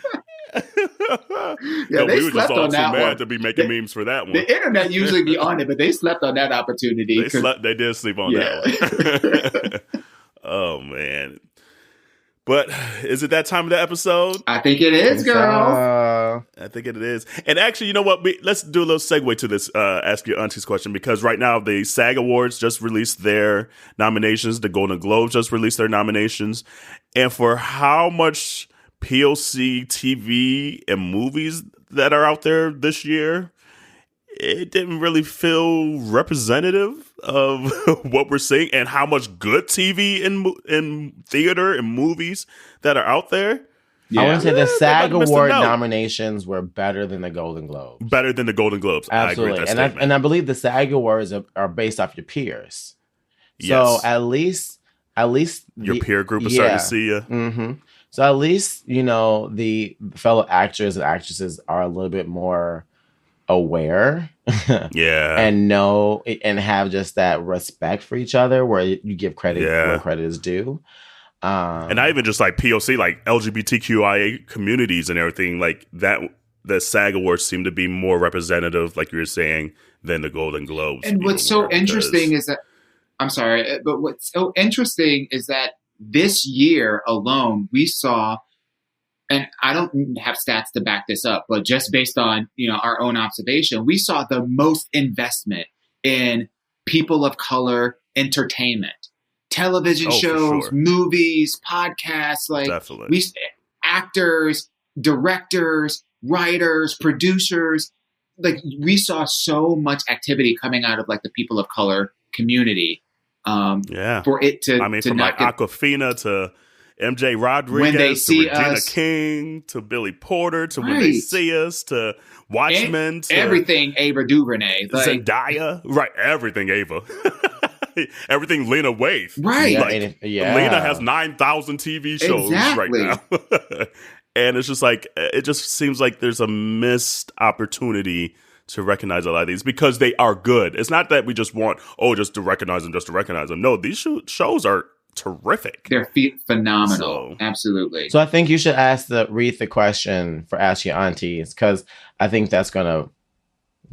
Yeah, we were just all too mad to be making memes for that one. The internet usually be on it, but they slept on that opportunity. They did sleep on that one. Oh, man. But is it that time of the episode? I think it is, girl. I think it is. And actually, you know what? Let's do a little segue to this Ask Your Aunties question, because right now the SAG Awards just released their nominations. The Golden Globes just released their nominations. And for how much POC TV and movies that are out there this year, it didn't really feel representative of what we're seeing and how much good TV in theater and movies that are out there. Yeah. I want to say the SAG Award nominations were better than the Golden Globes. Better than the Golden Globes. Absolutely. I agree with that statement. And I believe the SAG Awards are based off your peers. Yes. So at least your peer group is starting to see you. Mm-hmm. So at least, the fellow actors and actresses are a little bit more aware. Yeah. And know and have just that respect for each other where you give credit where credit is due. And not even just like POC, like LGBTQIA communities and everything like that. The SAG Awards seem to be more representative, like you were saying, than the Golden Globes. And what's so interesting is that, I'm sorry, but what's so interesting is that this year alone, we saw, and I don't have stats to back this up, but just based on, our own observation, we saw the most investment in people of color entertainment. Television shows, movies, podcasts, like definitely. Actors, directors, writers, producers, like we saw so much activity coming out of like the people of color community. For it to, from like Aquafina to MJ Rodriguez to Regina King to Billy Porter to When They See Us to Watchmen to everything Ava DuVernay, Zendaya, right? Everything Ava. Everything Lena Waithe. Right. Lena has 9,000 TV shows right now. And it's just like, it just seems like there's a missed opportunity to recognize a lot of these because they are good. It's not that we just want, just to recognize them. No, these shows are terrific. They're phenomenal. Absolutely. So I think you should read the question for Ask Your Aunties, because I think that's going to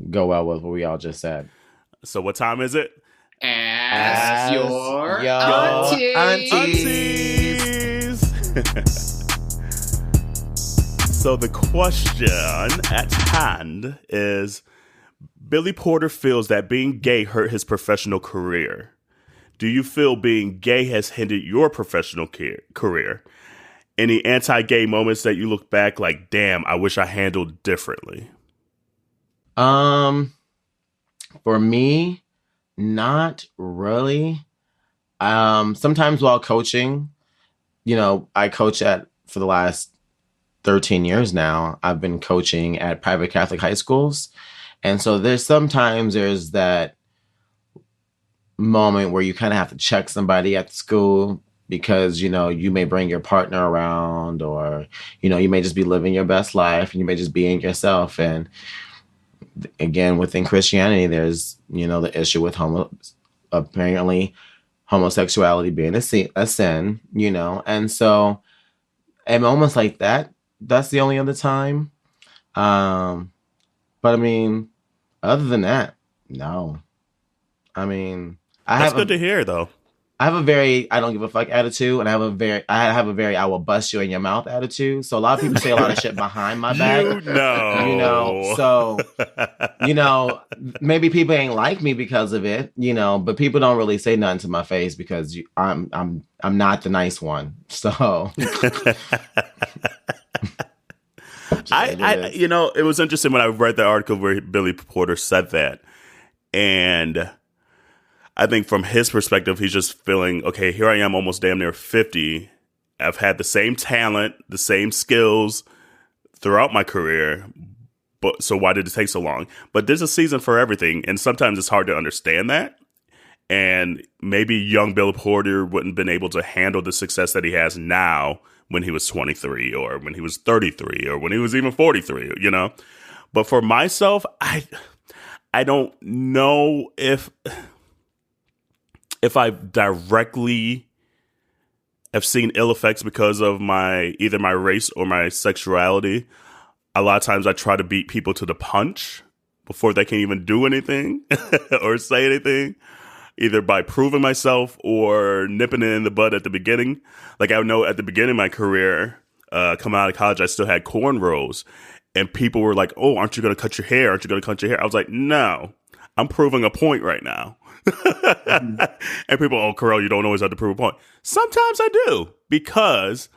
go well with what we all just said. So what time is it? Ask your aunties. So the question at hand is, Billy Porter feels that being gay hurt his professional career. Do you feel being gay has hindered your professional career? Any anti-gay moments that you look back like, damn, I wish I handled differently? For me, not really. Sometimes while coaching, I coach for the last 13 years now. I've been coaching at private Catholic high schools. And so there's that moment where you kind of have to check somebody at the school because, you may bring your partner around or, you may just be living your best life and you may just be in yourself. And again, within Christianity, there's, the issue with apparently homosexuality being a sin, and so at moments like that, that's the only other time. But I mean, other than that, no. I mean, that's good to hear, though. I have a very I don't give a fuck attitude, and I have a very I will bust you in your mouth attitude. So a lot of people say a lot of shit behind my back. So maybe people ain't like me because of it, but people don't really say nothing to my face because I'm not the nice one. So it was interesting when I read the article where Billy Porter said that, and I think from his perspective, he's just feeling, okay, here I am almost damn near 50. I've had the same talent, the same skills throughout my career. But so why did it take so long? But there's a season for everything. And sometimes it's hard to understand that. And maybe young Billy Porter wouldn't have been able to handle the success that he has now when he was 23 or when he was 33 or when he was even 43, But for myself, I don't know if I directly have seen ill effects because of either my race or my sexuality. A lot of times I try to beat people to the punch before they can even do anything or say anything, either by proving myself or nipping it in the bud at the beginning. Like I know at the beginning of my career, coming out of college, I still had cornrows. And people were like, oh, aren't you going to cut your hair? Aren't you going to cut your hair? I was like, no, I'm proving a point right now. And people, Kerel, you don't always have to prove a point. Sometimes I do, because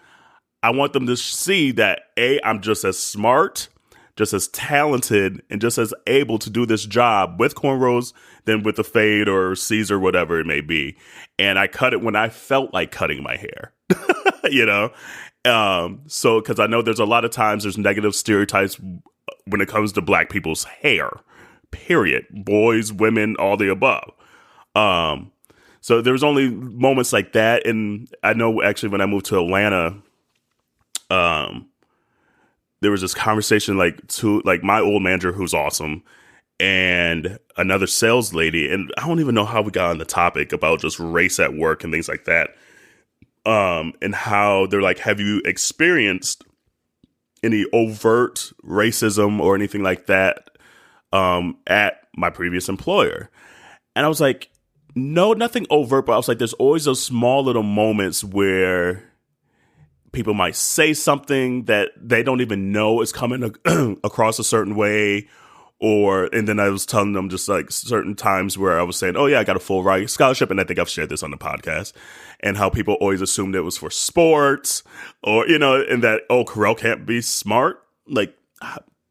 I want them to see that I'm just as smart, just as talented, and just as able to do this job with cornrows than with a fade or Caesar, whatever it may be. And I cut it when I felt like cutting my hair, So, because I know there's a lot of times there's negative stereotypes when it comes to Black people's hair, period. Boys, women, all the above. So there was only moments like that. And I know actually when I moved to Atlanta, there was this conversation like my old manager, who's awesome, and another sales lady. And I don't even know how we got on the topic about just race at work and things like that. and how they're like, have you experienced any overt racism or anything like that at my previous employer? And I was like, no, nothing overt, but I was like, there's always those small little moments where people might say something that they don't even know is coming across a certain way. And then I was telling them just like certain times where I was saying, oh yeah, I got a full ride scholarship. And I think I've shared this on the podcast, and how people always assumed it was for sports, or, and that, oh, Kerel can't be smart. Like,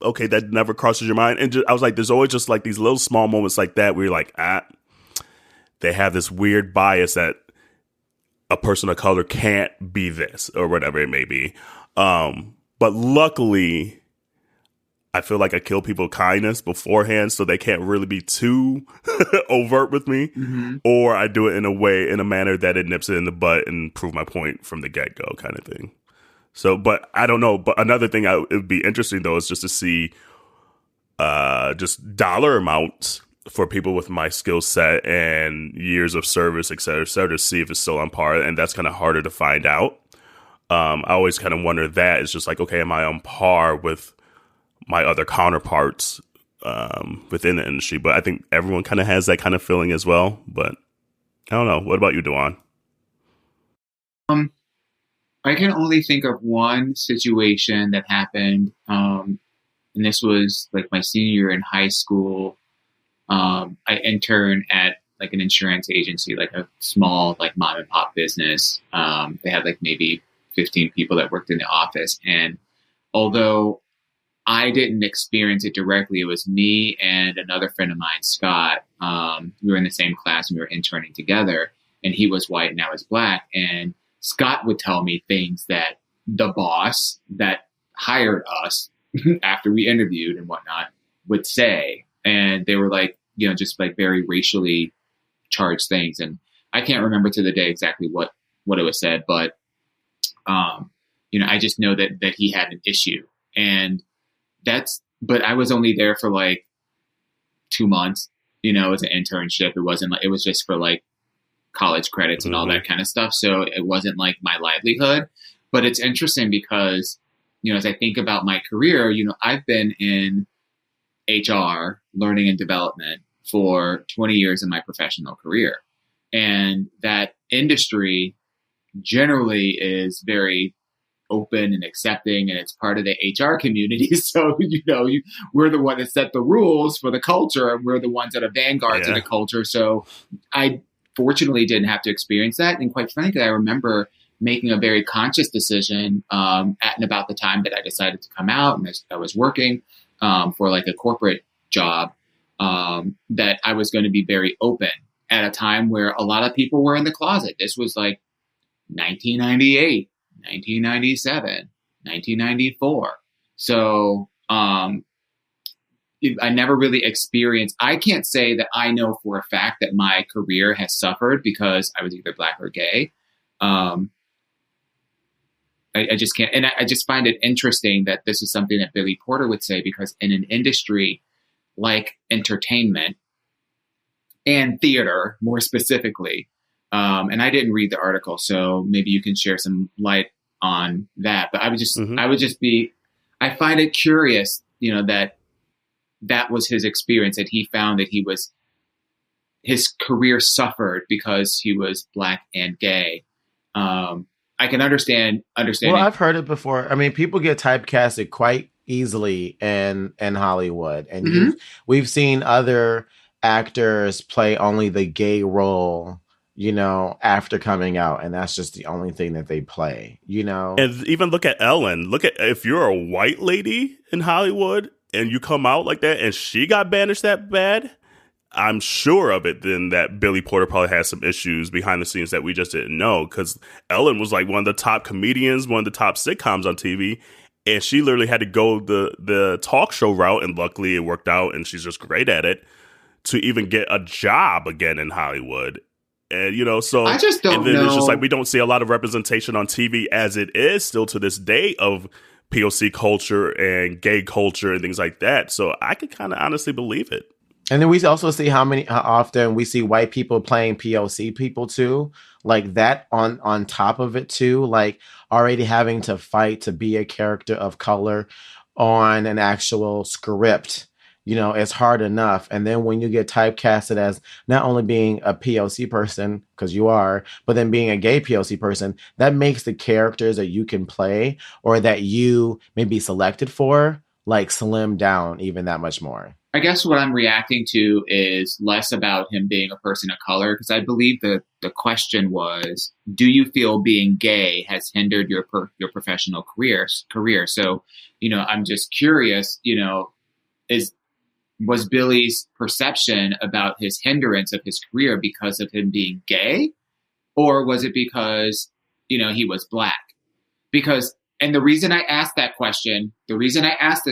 okay, that never crosses your mind. And I was like, there's always just like these little small moments like that where you're like, they have this weird bias that a person of color can't be this or whatever it may be. But luckily, I feel like I kill people with kindness beforehand, so they can't really be too overt with me. Mm-hmm. Or I do it in a manner that it nips it in the butt and prove my point from the get-go kind of thing. So, but I don't know. But another thing it would be interesting, though, is just to see just dollar amounts for people with my skill set and years of service, et cetera, to see if it's still on par. And that's kind of harder to find out. I always kind of wonder that. It's just like, okay, am I on par with my other counterparts within the industry? But I think everyone kind of has that kind of feeling as well. But I don't know. What about you, Duan? I can only think of one situation that happened, and this was like my senior year in high school. I interned at like an insurance agency, like a small like mom and pop business. They had like maybe 15 people that worked in the office, and although I didn't experience it directly, it was me and another friend of mine, Scott. We were in the same class and we were interning together, and he was white and I was black. And Scott would tell me things that the boss that hired us after we interviewed and whatnot would say. And they were like, just like very racially charged things. And I can't remember to the day exactly what it was said, but, I just know that he had an issue. And but I was only there for like 2 months, as an internship. It wasn't like, it was just for like college credits and all that kind of stuff. So it wasn't like my livelihood. But it's interesting because, as I think about my career, I've been in HR, learning and development, for 20 years in my professional career. And that industry generally is very open and accepting, and it's part of the HR community. So, we're the one that set the rules for the culture, and we're the ones that are vanguards in the culture. So I fortunately didn't have to experience that. And quite frankly, I remember making a very conscious decision at and about the time that I decided to come out, and I was working for like a corporate job, that I was going to be very open at a time where a lot of people were in the closet. This was like 1998, 1997, 1994. So I never really experienced, I can't say that I know for a fact that my career has suffered because I was either black or gay. I just can't. And I just find it interesting that this is something that Billy Porter would say, because in an industry like entertainment and theater, more specifically, and I didn't read the article, so maybe you can share some light on that. But I find it curious, that was his experience, that he found that his career suffered because he was black and gay. I can understand. Well, I've heard it before. I mean, people get typecasted quite easily in Hollywood, and we've seen other actors play only the gay role, after coming out, and that's just the only thing that they play, And even look at Ellen. Look at, if you're a white lady in Hollywood and you come out like that, and she got banished that bad, I'm sure of it then that Billy Porter probably has some issues behind the scenes that we just didn't know, because Ellen was like one of the top comedians, one of the top sitcoms on TV, and she literally had to go the talk show route, and luckily it worked out, and she's just great at it, to even get a job again in Hollywood. And, so I just don't know. It's just like we don't see a lot of representation on TV as it is still to this day of POC culture and gay culture and things like that. So I could kind of honestly believe it. And then we also see how often we see white people playing POC people too, like that on top of it too, like already having to fight to be a character of color on an actual script. It's hard enough. And then when you get typecasted as not only being a POC person, because you are, but then being a gay POC person, that makes the characters that you can play or that you may be selected for, like slim down even that much more. I guess what I'm reacting to is less about him being a person of color, because I believe the question was, do you feel being gay has hindered your professional career? So, I'm just curious, was Billy's perception about his hindrance of his career because of him being gay? Or was it because, he was Black? And the reason I asked this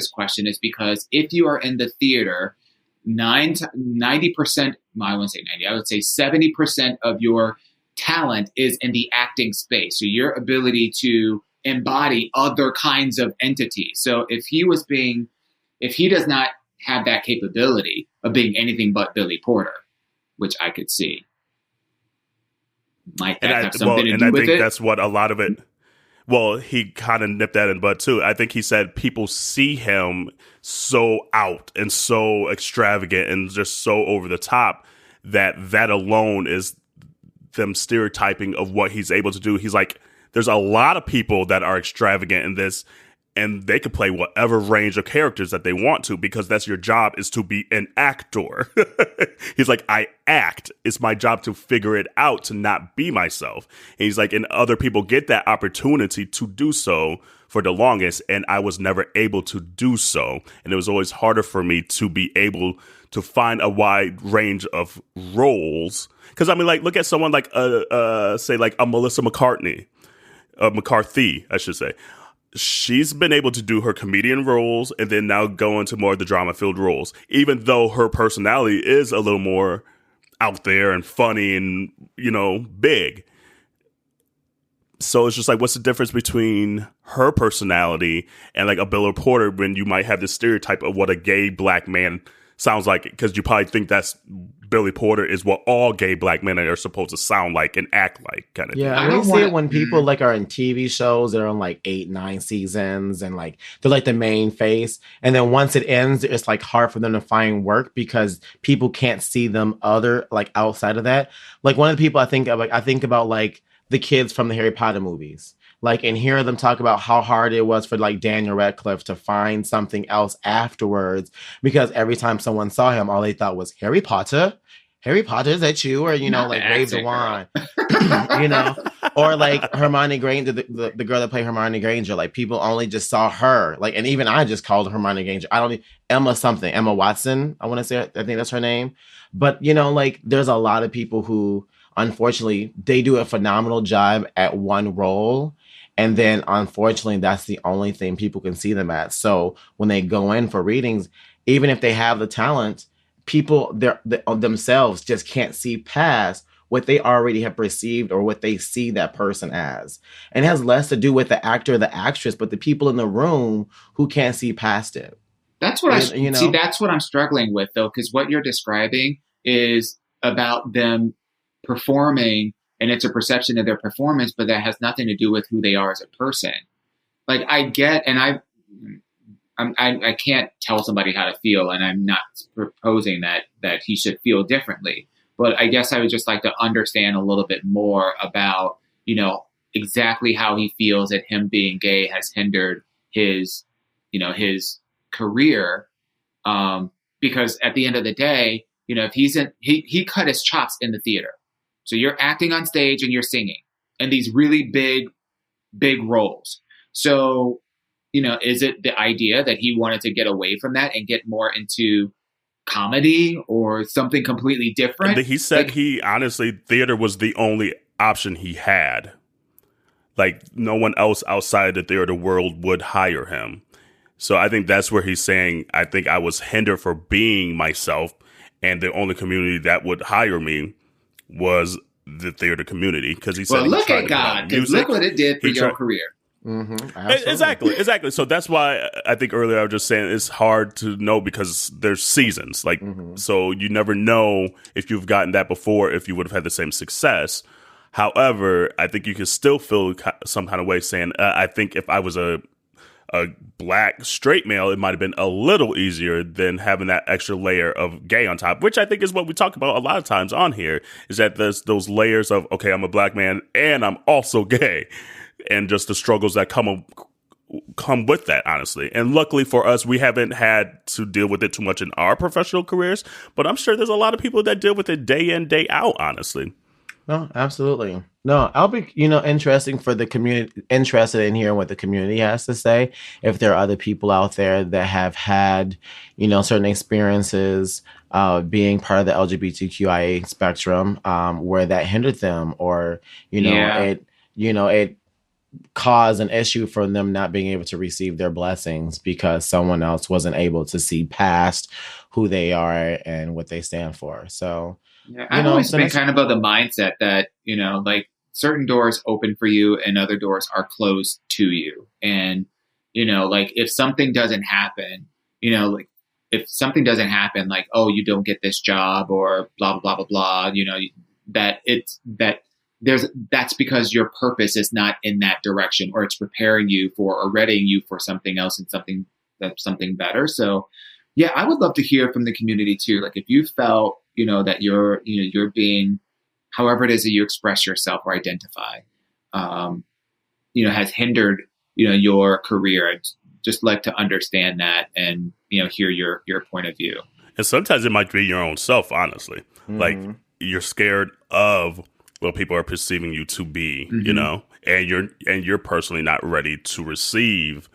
question is because if you are in the theater, 90%, I wouldn't say 90, I would say 70% of your talent is in the acting space. So your ability to embody other kinds of entities. So if he does not have that capability of being anything but Billy Porter, which I could see, might that have something to do with it? And I think that's what a lot of it. Well, he kind of nipped that in the bud too. I think he said people see him so out and so extravagant and just so over the top that alone is them stereotyping of what he's able to do. He's like, there's a lot of people that are extravagant in this, and they could play whatever range of characters that they want to, because that's your job, is to be an actor. He's like, I act. It's my job to figure it out, to not be myself. And he's like, and other people get that opportunity to do so for the longest, and I was never able to do so. And it was always harder for me to be able to find a wide range of roles. Because, I mean, like, look at someone like, say, like a Melissa McCarthy, I should say. She's been able to do her comedian roles and then now go into more of the drama-filled roles, even though her personality is a little more out there and funny and, big. So it's just like, what's the difference between her personality and like a Billy Porter, when you might have this stereotype of what a gay Black man sounds like? Because you probably think that's Billy Porter is what all gay Black men are supposed to sound like and act like, kind of thing. Yeah, I see it when people like are in TV shows that are on like 8, 9 seasons, and like they're like the main face, and then once it ends, it's like hard for them to find work because people can't see them outside of that. Like one of the people I think about like the kids from the Harry Potter movies. Like, and hear them talk about how hard it was for like Daniel Radcliffe to find something else afterwards, because every time someone saw him, all they thought was Harry Potter, is that you? Or, like wave the wand, or like Hermione Granger, the girl that played Hermione Granger, like people only just saw her. Like, and even I just called her Hermione Granger. Emma Watson, I want to say, I think that's her name. But, like there's a lot of people who, unfortunately, they do a phenomenal job at one role. And then, unfortunately, that's the only thing people can see them at. So when they go in for readings, even if they have the talent, people themselves just can't see past what they already have perceived or what they see that person as. And it has less to do with the actor or the actress, but the people in the room who can't see past it. That's what see. That's what I'm struggling with, though, because what you're describing is about them performing, and it's a perception of their performance, but that has nothing to do with who they are as a person. Like, I get, and I can't tell somebody how to feel, and I'm not proposing that he should feel differently. But I guess I would just like to understand a little bit more about, exactly how he feels that him being gay has hindered his career. Because at the end of the day, if he cut his chops in the theater. So you're acting on stage and you're singing in these really big roles. So, is it the idea that he wanted to get away from that and get more into comedy or something completely different? He said theater was the only option he had. Like, no one else outside the theater world would hire him. So I think that's where he's saying, I think I was hindered for being myself, and the only community that would hire me was the theater community. Because he said, look at God, because look what it did for your career. Exactly. So that's why I think earlier I was just saying it's hard to know because there's seasons. Like, so you never know if you've gotten that before, if you would have had the same success. However, I think you can still feel some kind of way saying, I think if I was a black straight male, it might have been a little easier than having that extra layer of gay on top, which I think is what we talk about a lot of times on here, is that there's those layers of, okay, I'm a black man and I'm also gay, and just the struggles that come with that, honestly. And luckily for us, we haven't had to deal with it too much in our professional careers, but I'm sure there's a lot of people that deal with it day in, day out, honestly. No, absolutely. No, I'll be, interested in hearing what the community has to say. If there are other people out there that have had, certain experiences being part of the LGBTQIA spectrum where that hindered them, or, it caused an issue for them not being able to receive their blessings because someone else wasn't able to see past who they are and what they stand for. So, yeah, I've always been kind of the mindset that, like certain doors open for you and other doors are closed to you. And, like if something doesn't happen, like oh, you don't get this job or blah, blah, blah, blah, blah, that's because your purpose is not in that direction, or it's preparing you for or readying you for something else and something better. So yeah, I would love to hear from the community too. Like if you felt, that you're being, however it is that you express yourself or identify, has hindered, your career. I'd just like to understand that and, hear your point of view. And sometimes it might be your own self, honestly. Like you're scared of what people are perceiving you to be, and you're personally not ready to receive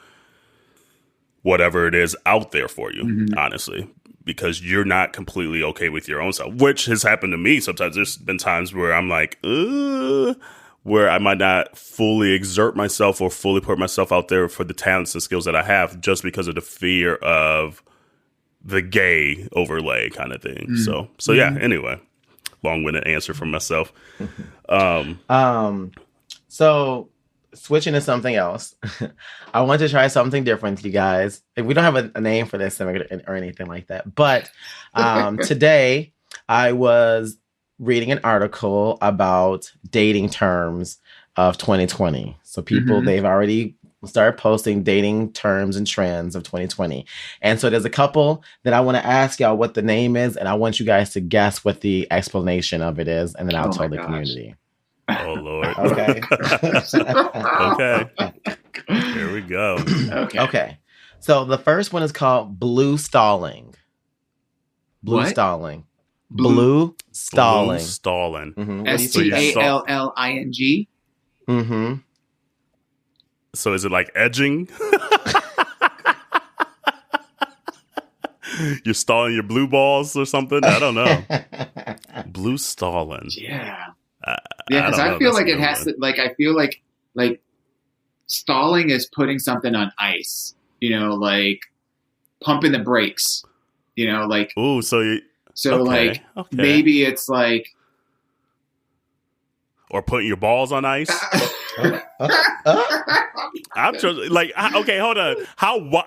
whatever it is out there for you, honestly, because you're not completely okay with your own self, which has happened to me. Sometimes there's been times where I'm like, where I might not fully exert myself or fully put myself out there for the talents and skills that I have just because of the fear of the gay overlay kind of thing. So yeah, anyway, long-winded answer from myself. So switching to something else, I want to try something different, you guys. We don't have a name for this or anything like that. But today I was reading an article about dating terms of 2020. So people, they've already started posting dating terms and trends of 2020. And so there's a couple that I want to ask y'all what the name is. And I want you guys to guess what the explanation of it is. And then I'll tell the community. Oh, Lord. Okay. Okay. Here we go. Okay. So the first one is called blue stalling. What? Stalling. Blue stalling. Blue stalling. STALLING? Mm-hmm. So is it like edging? You're stalling your blue balls or something? I don't know. Blue stalling. Yeah. Because I feel like it has to, like, I feel like stalling is putting something on ice, like pumping the brakes, like. Ooh, okay. Maybe it's like. Or putting your balls on ice. I'm just okay, hold on.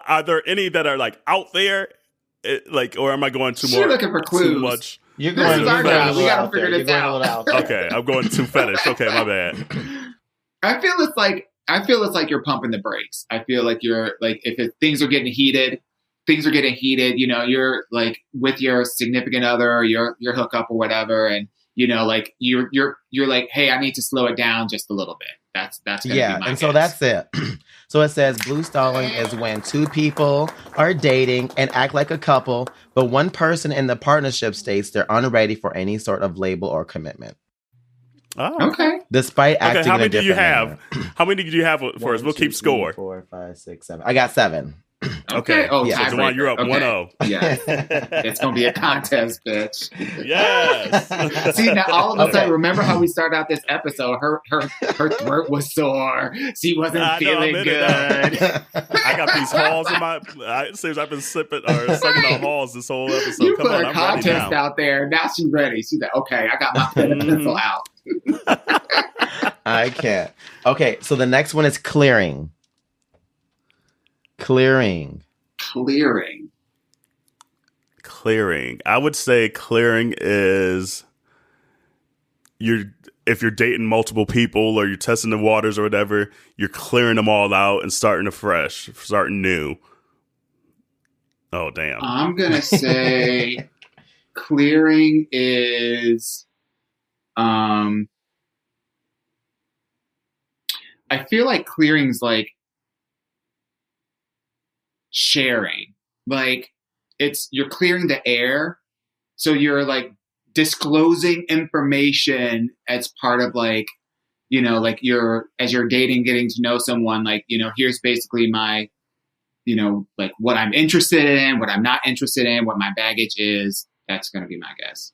Are there any that are like out there? Or am I going too much? You're looking for clues. Too much. You're going this is our job. We gotta figure this out. Okay, I'm going too fetish. Okay, my bad. I feel it's like you're pumping the brakes. I feel like you're like things are getting heated. You're like with your significant other or your hookup or whatever, and like you're like, hey, I need to slow it down just a little bit. That's gonna be my guess. So that's it. So it says blue stalling is when two people are dating and act like a couple, but one person in the partnership states they're unready for any sort of label or commitment. Oh, okay. Despite acting how many in a different manner. How many do you have for us? We'll keep score. 4, 5, 6, 7. I got 7. Okay. Oh, yeah. So Juwan, you're up 1-0. Yeah. It's going to be a contest, bitch. Yes. See, now all of a sudden, remember how we started out this episode? Her throat was sore. She wasn't feeling good. I got these halls in my... I've been sipping or sucking on halls this whole episode. You put a contest out there. Now she's ready. She's like, okay, I got my pen and pencil out. I can't. Okay, so the next one is clearing. Clearing. I would say clearing is if you're dating multiple people or you're testing the waters or whatever, you're clearing them all out and starting afresh, starting new. Oh, damn. I'm going to say clearing is, I feel like clearing's like sharing. Like you're clearing the air. So you're like disclosing information as part of like, you know, like as you're dating, getting to know someone, like, you know, here's basically my, you know, like what I'm interested in, what I'm not interested in, what my baggage is. That's going to be my guess.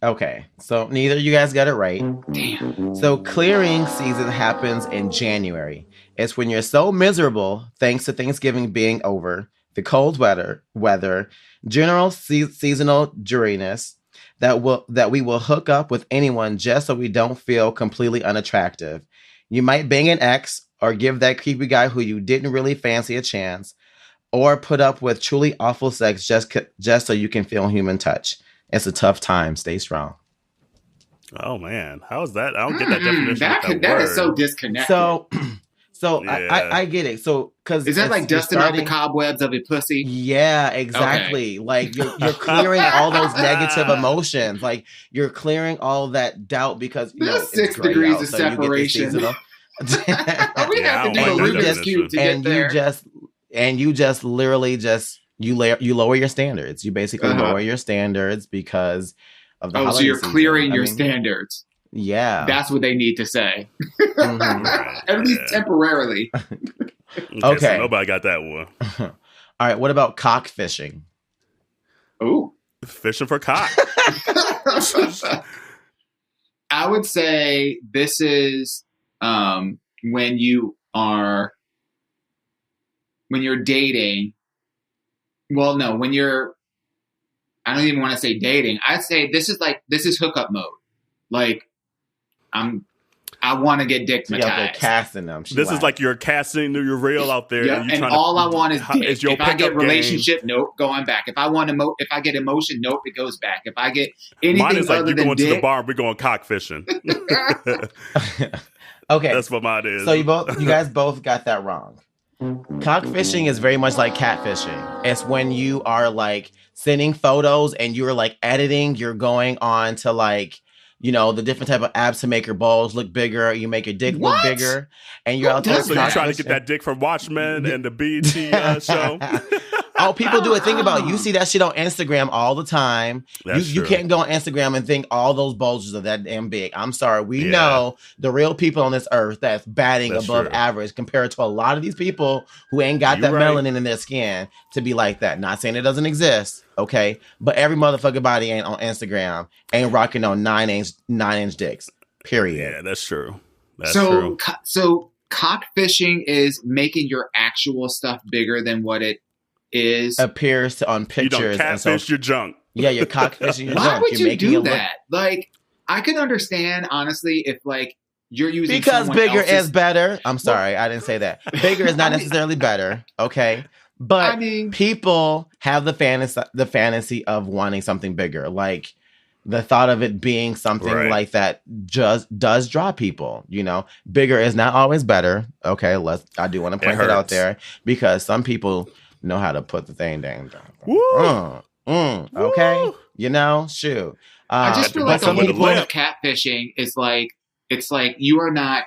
Okay, so neither of you guys got it right. Damn. So clearing season happens in January. It's when you're so miserable, thanks to Thanksgiving being over, the cold weather, general seasonal dreariness, that we will hook up with anyone just so we don't feel completely unattractive. You might bang an ex or give that creepy guy who you didn't really fancy a chance, or put up with truly awful sex just so you can feel human touch. It's a tough time. Stay strong. Oh man, how is that? I don't get that definition. That is so disconnected. So yeah. I get it. So because is that like dusting off the cobwebs of your pussy? Yeah, exactly. Okay. Like you're clearing all those negative emotions. Like you're clearing all that doubt because there's 6 degrees of separation. We have to do a Rubik's Cube to get there. You just literally you lower your standards. You basically lower your standards because of the holiday so you're season. Clearing your standards. Yeah. That's what they need to say. At least temporarily. Okay. So nobody got that one. All right. What about cock fishing? Ooh. Fishing for cock. I would say this is when you're dating. Well, no, I don't even want to say dating. I'd say this is hookup mode. Like, I want to get dickmatized. You're out there casting them. This is like you're casting your reel out there. Yeah, and all I want is dick. If I get relationship, nope, going back. If I get emotion, nope, it goes back. If I get anything mine is like other you than going dick, to the bar, we're going cock fishing. Okay, that's what mine is. So you guys both got that wrong. Cock fishing is very much like catfishing. It's when you are like sending photos and you're like editing. You're going on to like, you know, the different type of apps to make your balls look bigger. You make your dick look bigger, and you're out there. So you're trying to get that dick from Watchmen and the BET show. Oh, people do a thing about you see that shit on Instagram all the time. You can't go on Instagram and think all those bulges are that damn big. I'm sorry. We know the real people on this earth that's batting above average compared to a lot of these people who ain't got that melanin in their skin to be like that. Not saying it doesn't exist, okay? But every motherfucking body ain't on Instagram ain't rocking on 9-inch dicks. Period. Yeah, that's true. That's true. So cock fishing is making your actual stuff bigger than what it appears to on pictures. You don't catfish your junk. Yeah, you're cockfishing your junk. Why would you do that? Like, I could understand, honestly, if like you're using because bigger is better. I'm sorry, I didn't say that. Bigger is not necessarily better. Okay, but people have the fantasy of wanting something bigger. Like the thought of it being something like that just does draw people. You know, bigger is not always better. Okay, I do want to point that out there because some people know how to put the thing down. Okay, you know, shoot. I just feel like the whole point of catfishing is like it's like you're not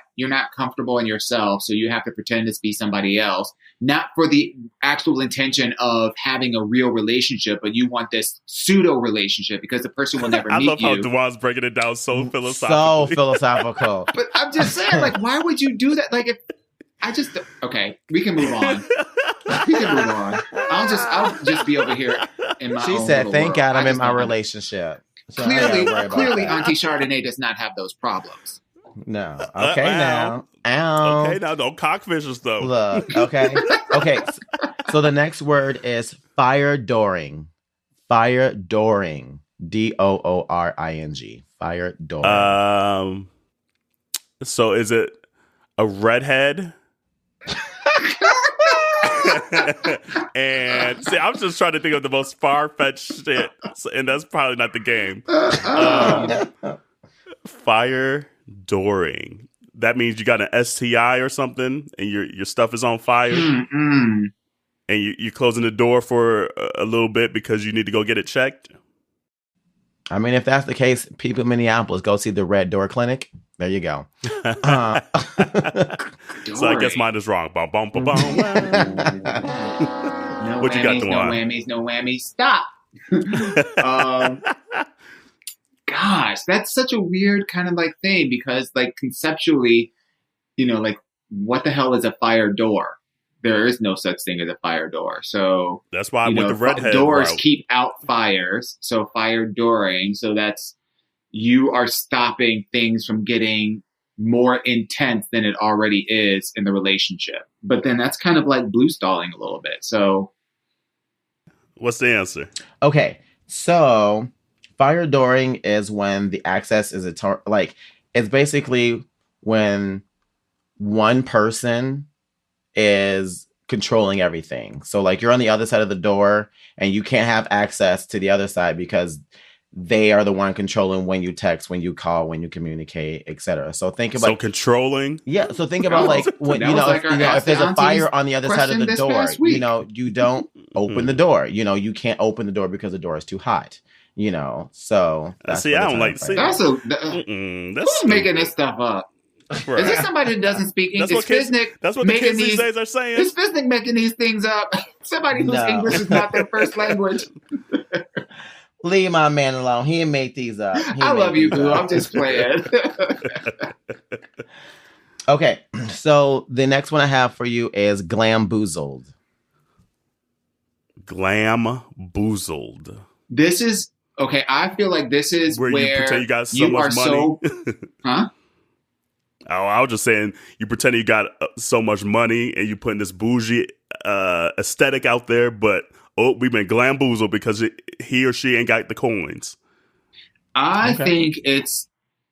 comfortable in yourself, so you have to pretend to be somebody else, not for the actual intention of having a real relationship, but you want this pseudo relationship because the person will never meet you. I love how Dewan's breaking it down so philosophical. But I'm just saying, like, why would you do that? Like, we can move on. I'll just be over here in my. She said, "Thank God I'm in my relationship." So clearly, Auntie Chardonnay does not have those problems. No. Okay, now. Ow. Okay, now don't cockfish us though. Look. Okay. Okay. So the next word is fire dooring. Fire dooring. DOORING. Fire door. So is it a redhead? And see, I'm just trying to think of the most far-fetched shit, and that's probably not the game. Fire dooring. That means you got an STI or something, and your stuff is on fire, and you're closing the door for a little bit because you need to go get it checked. I mean, if that's the case, people in Minneapolis, go see the Red Door Clinic. There you go. So I guess mine is wrong. Bum, bum, bum, bum. No What you got, whammies, no Dewan? whammies, no whammies. Stop. Gosh, that's such a weird kind of like thing because like conceptually, like what the hell is a fire door? There is no such thing as a fire door. So That's why I went the redhead doors route. keep out fires. So fire dooring. So that's you are stopping things from getting more intense than it already is in the relationship. But then that's kind of like blue stalling a little bit. So What's the answer? Okay, so fire dooring is when the access is it's basically when one person is controlling everything. So like you're on the other side of the door and you can't have access to the other side because they are the one controlling when you text, when you call, when you communicate, etc. So think about controlling. Yeah, so think about like when if there's a fire on the other side of the door, you don't open the door. You can't open the door because the door is too hot. So that's I don't like. who's making this stuff up? Right. Is this somebody that doesn't speak English? That's what the kids these days are saying. Is Fiznik making these things up? Somebody whose English is not their first language. Leave my man alone. He didn't make these up. I love you, boo. I'm just playing. Okay, so the next one I have for you is glamboozled. Glamboozled. This is okay. I feel like this is where you pretend you got so much money. Huh? Oh, I was just saying, you pretend you got so much money and you putting this bougie aesthetic out there, but we've been glamboozled because he or she ain't got the coins. I think it's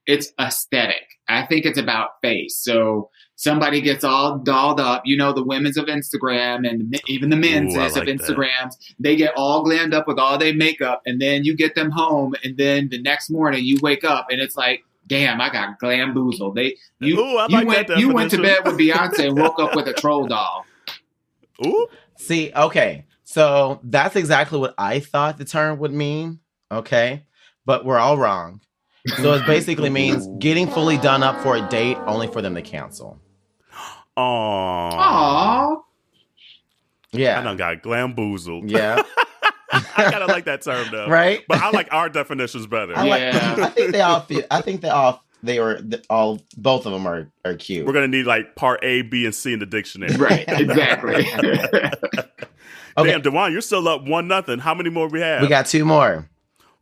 aesthetic. I think it's about face. So somebody gets all dolled up. The women's of Instagram and even the men's of Instagrams. They get all glammed up with all their makeup, and then you get them home, and then the next morning you wake up and it's like, damn, I got glamboozled. You went to bed with Beyonce and woke up with a troll doll. Ooh. See, okay. So that's exactly what I thought the term would mean. Okay. But we're all wrong. So it basically means getting fully done up for a date only for them to cancel. Aww. Yeah. I done got glamboozled. Yeah. I kind of like that term though. Right? But I like our definitions better. I think both of them are cute. We're going to need like part A, B, and C in the dictionary. Right. Exactly. Okay. Damn, Dewan, you're still up 1-0. How many more we have? We got two more.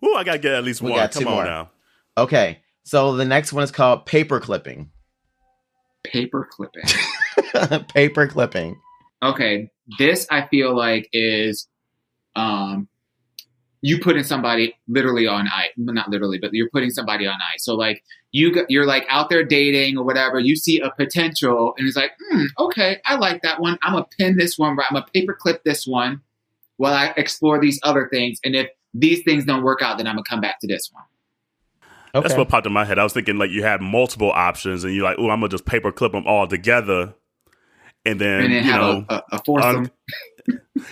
Ooh, I got to get at least one. Got Come two on more. now. Okay. So the next one is called paper clipping. Paper clipping. Paper clipping. Okay. This I feel like is you putting somebody literally on ice. Not literally, but you're putting somebody on ice. So like you're like out there dating or whatever. You see a potential and it's like, okay, I like that one. I'm gonna pin this one. I'm gonna paper clip this one while I explore these other things. And if these things don't work out, then I'm gonna come back to this one. Okay. That's what popped in my head. I was thinking like you had multiple options and you're like, oh, I'm gonna just paper clip them all together. And then have a foursome.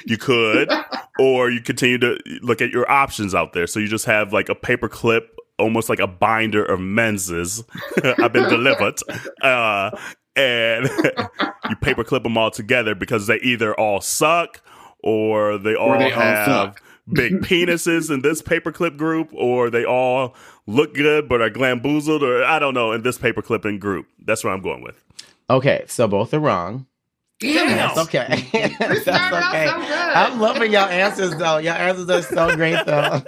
You could, or you continue to look at your options out there. So you just have like a paper clip, almost like a binder of menses. I've been delivered. And you paper clip them all together because they either all suck or they all have big penises in this paperclip group, or they all look good but are glamboozled, or I don't know, in this paper clipping group. That's what I'm going with. Okay, so both are wrong. Damn. That's okay. That's okay. So good. I'm loving y'all answers though. Your answers are so great though.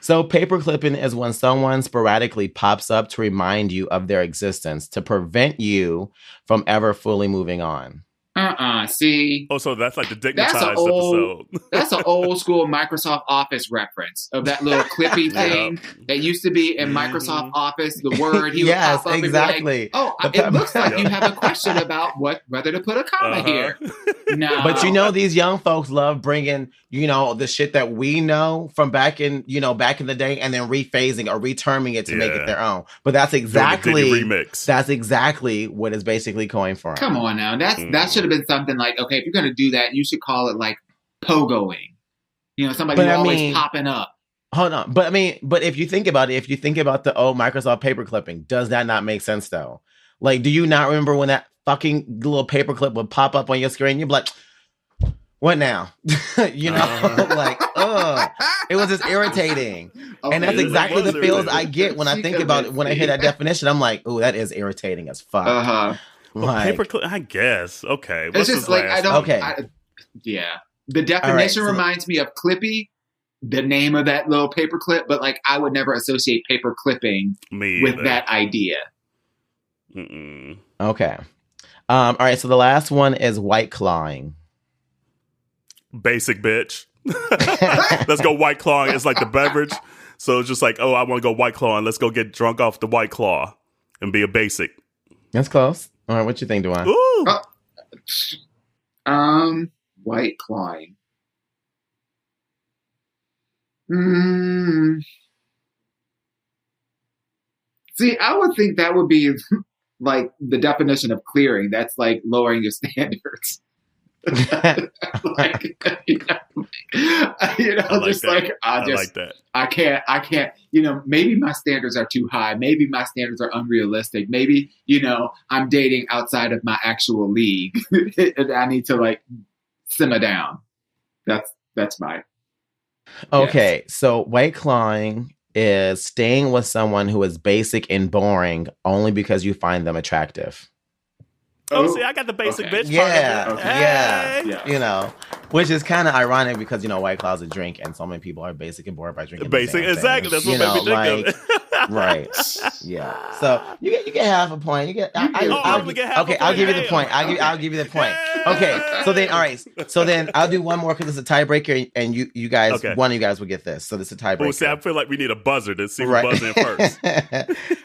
So paper clipping is when someone sporadically pops up to remind you of their existence to prevent you from ever fully moving on. See, Oh, so that's like the that's an dignitized old, episode. that's an old school Microsoft Office reference of that little clippy thing that used to be in Microsoft Office. The word he would Yes, pop up exactly. and be like, "Oh, The it looks like Yep. you have a question about whether to put a comma here." No, But you know, these young folks love bringing, you know, the shit that we know from back in the day, and then rephasing or reterming it to make it their own. But that's exactly remix. That's exactly what is basically coined for. come on now, that should have been something like, okay, if you're gonna do that, you should call it like pogoing. You know, somebody always popping up. Hold on, but if you think about it, if you think about the old Microsoft paperclipping, does that not make sense though? Like, do you not remember when that fucking little paperclip would pop up on your screen? You'd be like, what now? You know, like, it was just irritating. Okay, and that's exactly the feels I get when I think about it. When I hear that definition, I'm like, oh, that is irritating as fuck. Like, paperclip, I guess. Okay. It's just like, I don't, okay. Yeah. The definition reminds me of Clippy, the name of that little paperclip, but like, I would never associate paper clipping with that idea. Mm-mm. Okay. All right. So the last one is white clawing. Basic bitch. Let's go white clawing. It's like the beverage. So it's just like, oh, I want to go white clawing. Let's go get drunk off the white claw and be a basic. That's close. All right. What you think, Duane? White clawing. See, I would think that would be like the definition of clearing. That's like lowering your standards. Like, I can't, maybe my standards are too high. Maybe my standards are unrealistic. Maybe, I'm dating outside of my actual league. And I need to like simmer down. That's my. Okay. Yes. So white clawing is staying with someone who is basic and boring only because you find them attractive. Oh, see, I got the basic bitch. Yeah, hey. Yeah. Which is kind of ironic because White Claw's a drink, and so many people are basic and bored by drinking. Basic, exactly. That's what made me think of it. Right. Yeah. So you get half a point. You get. I'll give you the point. I'll give you the point. Okay. So then, all right. So then I'll do one more because it's a tiebreaker, and you guys, one of you guys will get this. So this is a tiebreaker. Oh, see, I feel like we need a buzzer to see who buzzing first.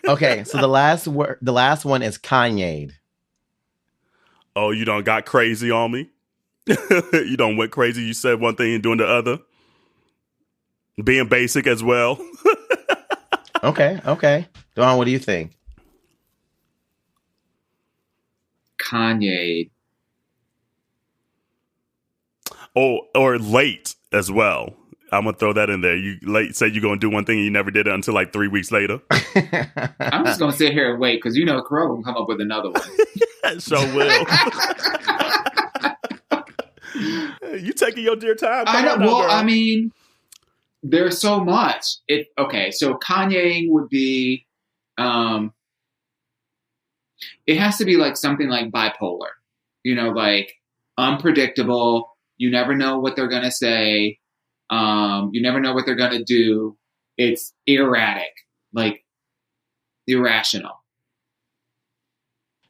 Okay. So the last one is Kanye. Oh, you done got crazy on me? You done went crazy. You said one thing and doing the other. Being basic as well. Okay. Dawn, what do you think? Kanye. Oh, or late as well. I'm going to throw that in there. You late said you're going to do one thing and you never did it until like 3 weeks later. I'm just going to sit here and wait because Kerel will come up with another one. So will. You taking your dear time. I know. Well, I mean, there's so much. So Kanye would be, it has to be like something like bipolar, like unpredictable. You never know what they're going to say. You never know what they're going to do. It's erratic, like irrational.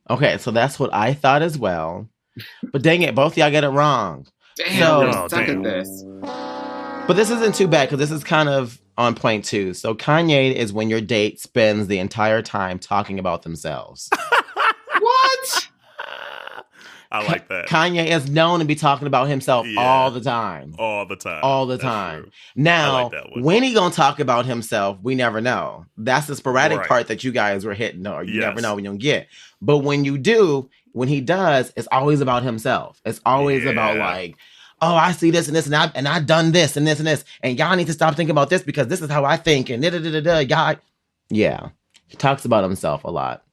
Okay, so that's what I thought as well. But dang it, both of y'all get it wrong. Damn, suck at this. But this isn't too bad because this is kind of on point too. So Kanye is when your date spends the entire time talking about themselves. What? I like that. Kanye is known to be talking about himself all the time. All the time. True. Now, when he gonna talk about himself, we never know. That's the sporadic part that you guys were hitting, or you never know when you'll get. But when you do, when he does, it's always about himself. It's always about like, oh, I see this and this, and I've done this and this and this, and y'all need to stop thinking about this because this is how I think, and y'all. Yeah, he talks about himself a lot.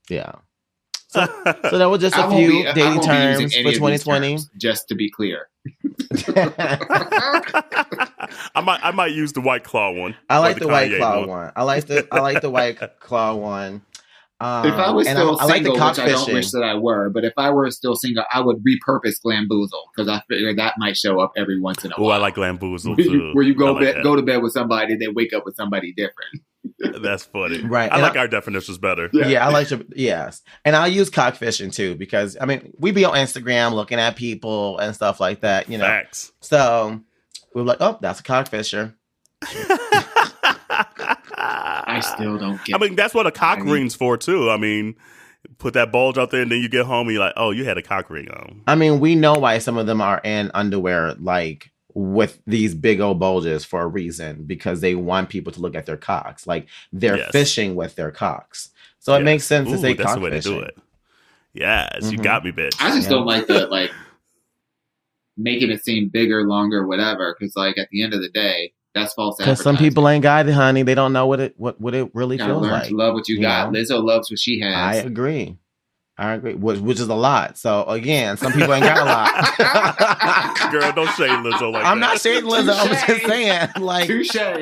Yeah. So that was just a few dating terms for 2020. Just to be clear. I might use the White Claw one. I like the White Claw one. I like the White Claw one. If I was still single, which I don't wish that I were, but if I were still single, I would repurpose Glamboozle because I figure that might show up every once in a while. Oh, I like Glamboozle too. Where you go to bed with somebody, and then wake up with somebody different. That's funny. Right. I And like our definitions better. Yeah, I like to. Yes, and I'll use cockfishing too because I mean we be on Instagram looking at people and stuff like that. You know, Facts. so we're like, oh, that's a cockfisher. I still don't get. I mean, that's what a cock ring's for too. I mean, put that bulge out there, and then you get home, and you're like, oh, you had a cock ring on. I mean, we know why some of them are in underwear, like with these big old bulges for a reason, because they want people to look at their cocks. Like they're fishing with their cocks. So it makes sense to say that's the way to do it. Yes, you got me, bitch. I just don't like the like making it seem bigger, longer, whatever. Because like at the end of the day, that's false advertising. Because some people ain't got it, honey. They don't know what it really feels learn like. to love what you got. Know? Lizzo loves what she has. I agree. Which is a lot. So again, some people ain't got a lot. Girl, don't shade Lizzo like I'm that. not shading Lizzo. I'm just saying, like,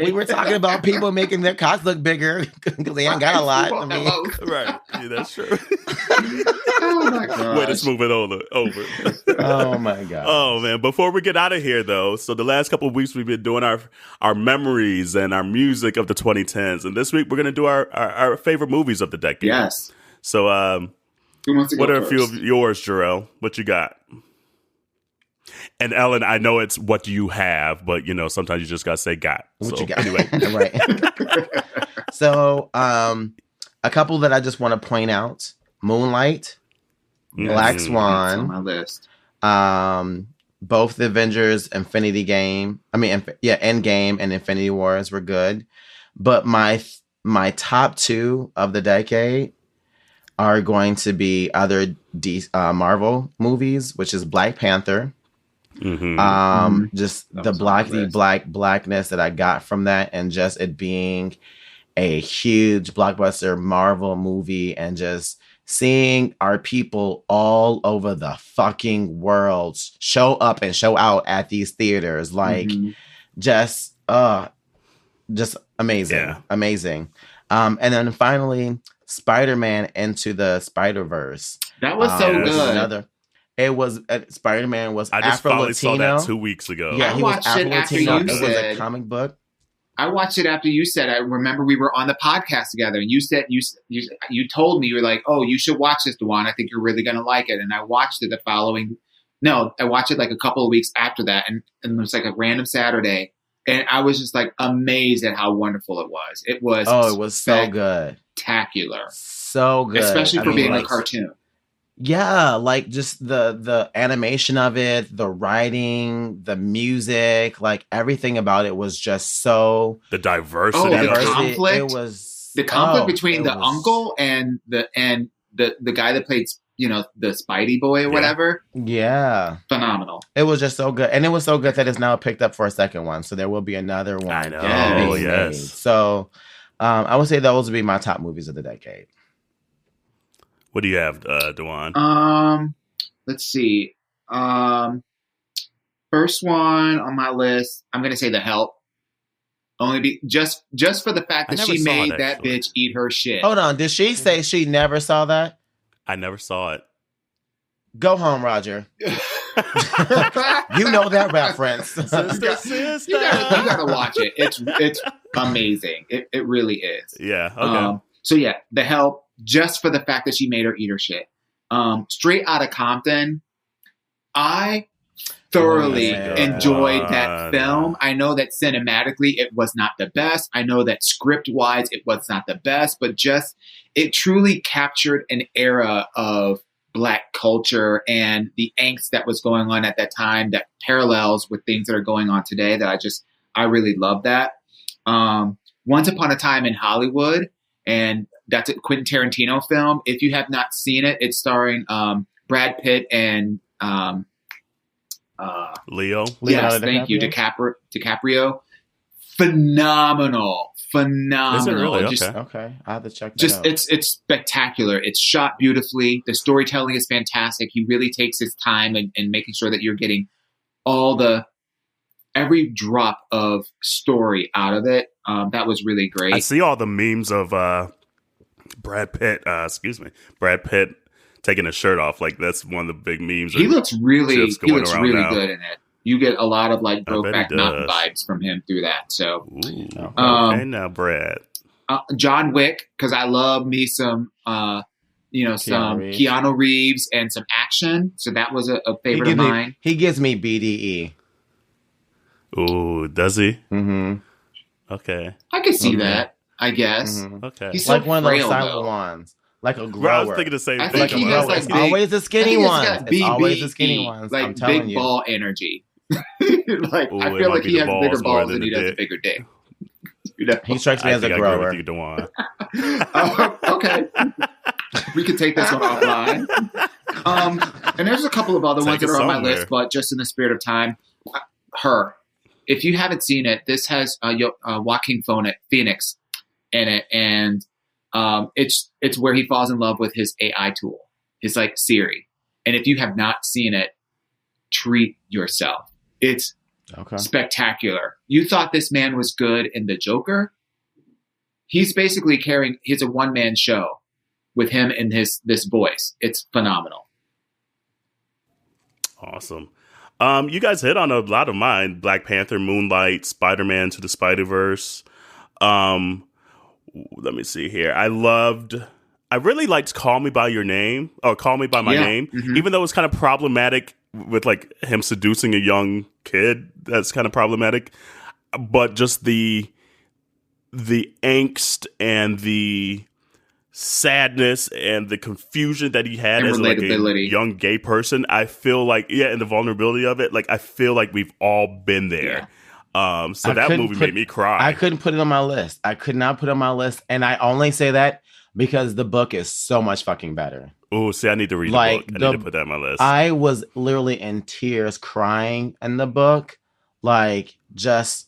we were talking about people making their cocks look bigger because they ain't got a lot. I mean, right? Yeah, that's true. Oh my god! Way to smooth it over. Oh my god! Oh man! Before we get out of here, though, so the last couple of weeks we've been doing our memories and our music of the 2010s, and this week we're gonna do our favorite movies of the decade. Yes. So, what are a few of yours, Jarrell? What you got? And Ellen, I know it's what do you have, but you know sometimes you just gotta say got. What so, you got? Anyway, right. So, a couple that I just want to point out: Moonlight, Black Swan. That's on my list. Both the Avengers, Endgame and Infinity Wars were good, but my top two of the decade are going to be other Marvel movies, which is Black Panther. Just the blackness that I got from that, and just it being a huge blockbuster Marvel movie, and just seeing our people all over the fucking world show up and show out at these theaters, like just amazing, amazing. And then finally, Spider-Man Into the Spider-Verse. That was so good. It was Spider-Man was I just Afro-Latino. finally saw that 2 weeks ago. Yeah, he was Afro-Latino. It was a comic book. I watched it after you said. I remember we were on the podcast together, and you said you told me, you were like, "Oh, you should watch this, Dewan. I think you're really gonna like it." And I watched it I watched it like a couple of weeks after that, and it was like a random Saturday, and I was just like amazed at how wonderful it was. It was so good, spectacular, so good, especially for being a cartoon. Yeah, like just the animation of it, the writing, the music, like everything about it was just so the diversity. Oh, the conflict. It was the conflict between the uncle and the guy that played, the Spidey boy or whatever. Yeah, phenomenal. It was just so good, and it was so good that it's now picked up for a second one. So there will be another one. I know. Yes. So I would say those would be my top movies of the decade. What do you have, Dewan? Let's see. First one on my list, I'm gonna say The Help. Only just for the fact that she made that bitch eat her shit. Hold on, did she say she never saw that? I never saw it. Go home, Roger. You know that reference. Sister. You gotta watch it. It's amazing. It really is. Yeah. Okay. So yeah, The Help. Just for the fact that she made her eat her shit. Straight Outta Compton, I thoroughly enjoyed that film. I know that cinematically it was not the best. I know that script-wise it was not the best, but just it truly captured an era of Black culture and the angst that was going on at that time that parallels with things that are going on today that I really love that. Once Upon a Time in Hollywood, and that's a Quentin Tarantino film. If you have not seen it, it's starring Brad Pitt and Leo. Yes, thank you, DiCaprio. Phenomenal. Is it really? Okay, I have to check that out. It's spectacular. It's shot beautifully. The storytelling is fantastic. He really takes his time in making sure that you're getting every drop of story out of it. That was really great. I see all the memes of Brad Pitt taking his shirt off. Like that's one of the big memes. He looks really good in it. You get a lot of like Brokeback Mountain vibes from him through that. So, okay, now Brad. John Wick, because I love me some Keanu Reeves and some action. So that was a favorite of mine. He gives me BDE. Ooh, does he? Mm-hmm. Okay. I could see that, I guess. Mm-hmm. Okay. He's so like one of those frail, silent ones. Like a grower. Well, I was thinking the same I thing. think he has like it's always the skinny ones. It's always the skinny BBE, ones. like I'm telling big you. ball energy. Like Ooh, I it feel might like be he the has bigger more balls than and he the has a dick. bigger dick. You know? He strikes me as a I grower. agree with you, Dewan. Okay. We could take this one offline. And there's a couple of other ones that are on my list, but just in the spirit of time, Her. If you haven't seen it, this has Joaquin Phoenix in it, and it's where he falls in love with his AI tool, his like Siri. And if you have not seen it, treat yourself. It's spectacular. You thought this man was good in The Joker? He's basically he's a one-man show with him and this voice. It's phenomenal. Awesome. You guys hit on a lot of mine. Black Panther, Moonlight, Spider-Man to the Spider-Verse. Let me see here. I really liked Call Me By Your Name, or Call Me By My Name, even though it was kind of problematic with like him seducing a young kid. That's kind of problematic. But just the angst and the sadness and the confusion that he had as like a young gay person, I feel like, and the vulnerability of it, like I feel like we've all been there. So that movie made me cry. I couldn't put it on my list. I could not put it on my list, and I only say that because the book is so much fucking better. Oh, see, I need to read the book. I need to put that on my list. I was literally in tears crying in the book. Like, just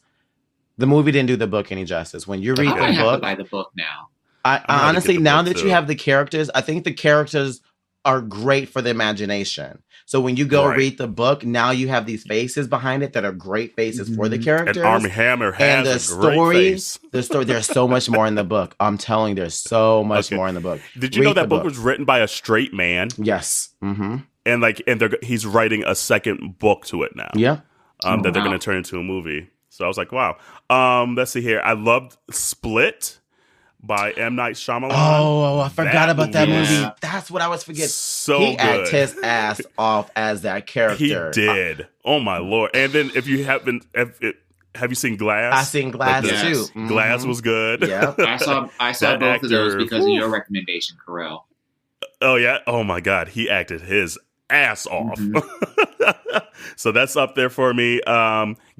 the movie didn't do the book any justice. When you read the book, I have to buy the book now. I honestly, now that you have the characters, I think the characters are great for the imagination. So when you go read the book, now you have these faces behind it that are great faces for the characters. And Armie Hammer has a great face. The story, there's so much more in the book. I'm telling you, there's so much more in the book. Did you know that book was written by a straight man? Yes. Mm-hmm. And he's writing a second book to it now. Yeah. That they're going to turn into a movie. So I was like, wow. Let's see here. I loved Split by M. Night Shyamalan. Oh, I forgot about that movie. That's what I was forgetting. So he good. acted his ass off as that character. He did. Oh my Lord. And then if you haven't, have you seen Glass? I seen Glass too. Mm-hmm. Glass was good. Yeah. I saw both of those because of your recommendation, Kerel. Oh yeah. Oh my God. He acted his ass off. Mm-hmm. So that's up there for me.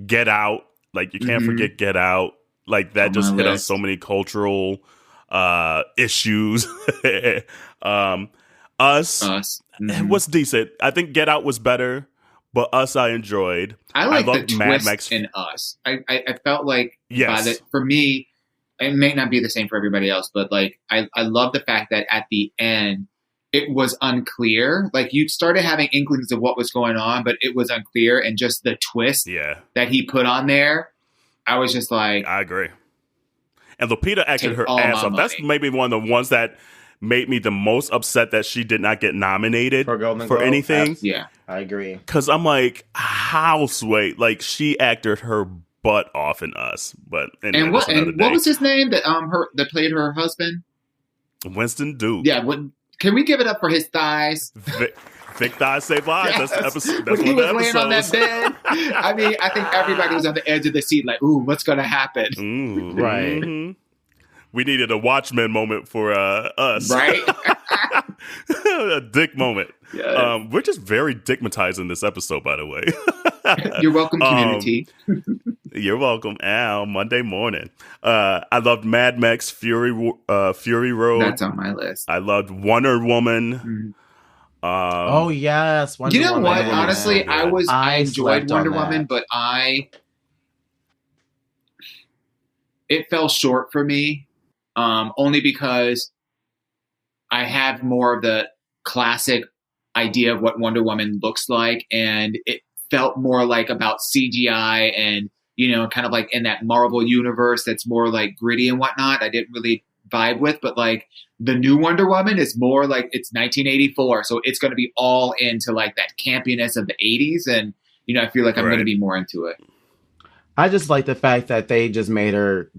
Get Out. Like you can't forget Get Out. Like that just hit on so many cultural issues. Us was decent. I think Get Out was better, but Us I enjoyed. I like the twist in Us. I felt like for me, it may not be the same for everybody else, but like I love the fact that at the end it was unclear. Like you started having inklings of what was going on, but it was unclear, and just the twist that he put on there. I was just like... I agree. And Lupita acted her ass off. That's maybe one of the ones that made me the most upset that she did not get nominated for anything. Yeah, I agree. Because I'm like, how sweet. Like, she acted her butt off in Us. But anyway, what was his name that that played her husband? Winston Duke. Yeah, can we give it up for his thighs? Vick thighs save lives. Yes. That's the episode. That's when he was laying on that bed. I mean, I think everybody was on the edge of the seat, like, "Ooh, what's going to happen?" Right. Mm-hmm. We needed a Watchmen moment for Us, right? A dick moment. Yes. We're just very dickmatized in this episode, by the way. You're welcome, community. You're welcome. Monday morning. I loved Mad Max Fury Road. That's on my list. I loved Wonder Woman. Mm-hmm. Oh yes, Wonder Woman. What? Honestly, I enjoyed Wonder Woman, but it fell short for me, only because I have more of the classic idea of what Wonder Woman looks like, and it felt more like about CGI and kind of like in that Marvel universe that's more like gritty and whatnot. I didn't really vibe with, but like the new Wonder Woman is more like it's 1984, so it's going to be all into like that campiness of the 80s, and I feel like I'm going to be more into it. I just like the fact that they just made her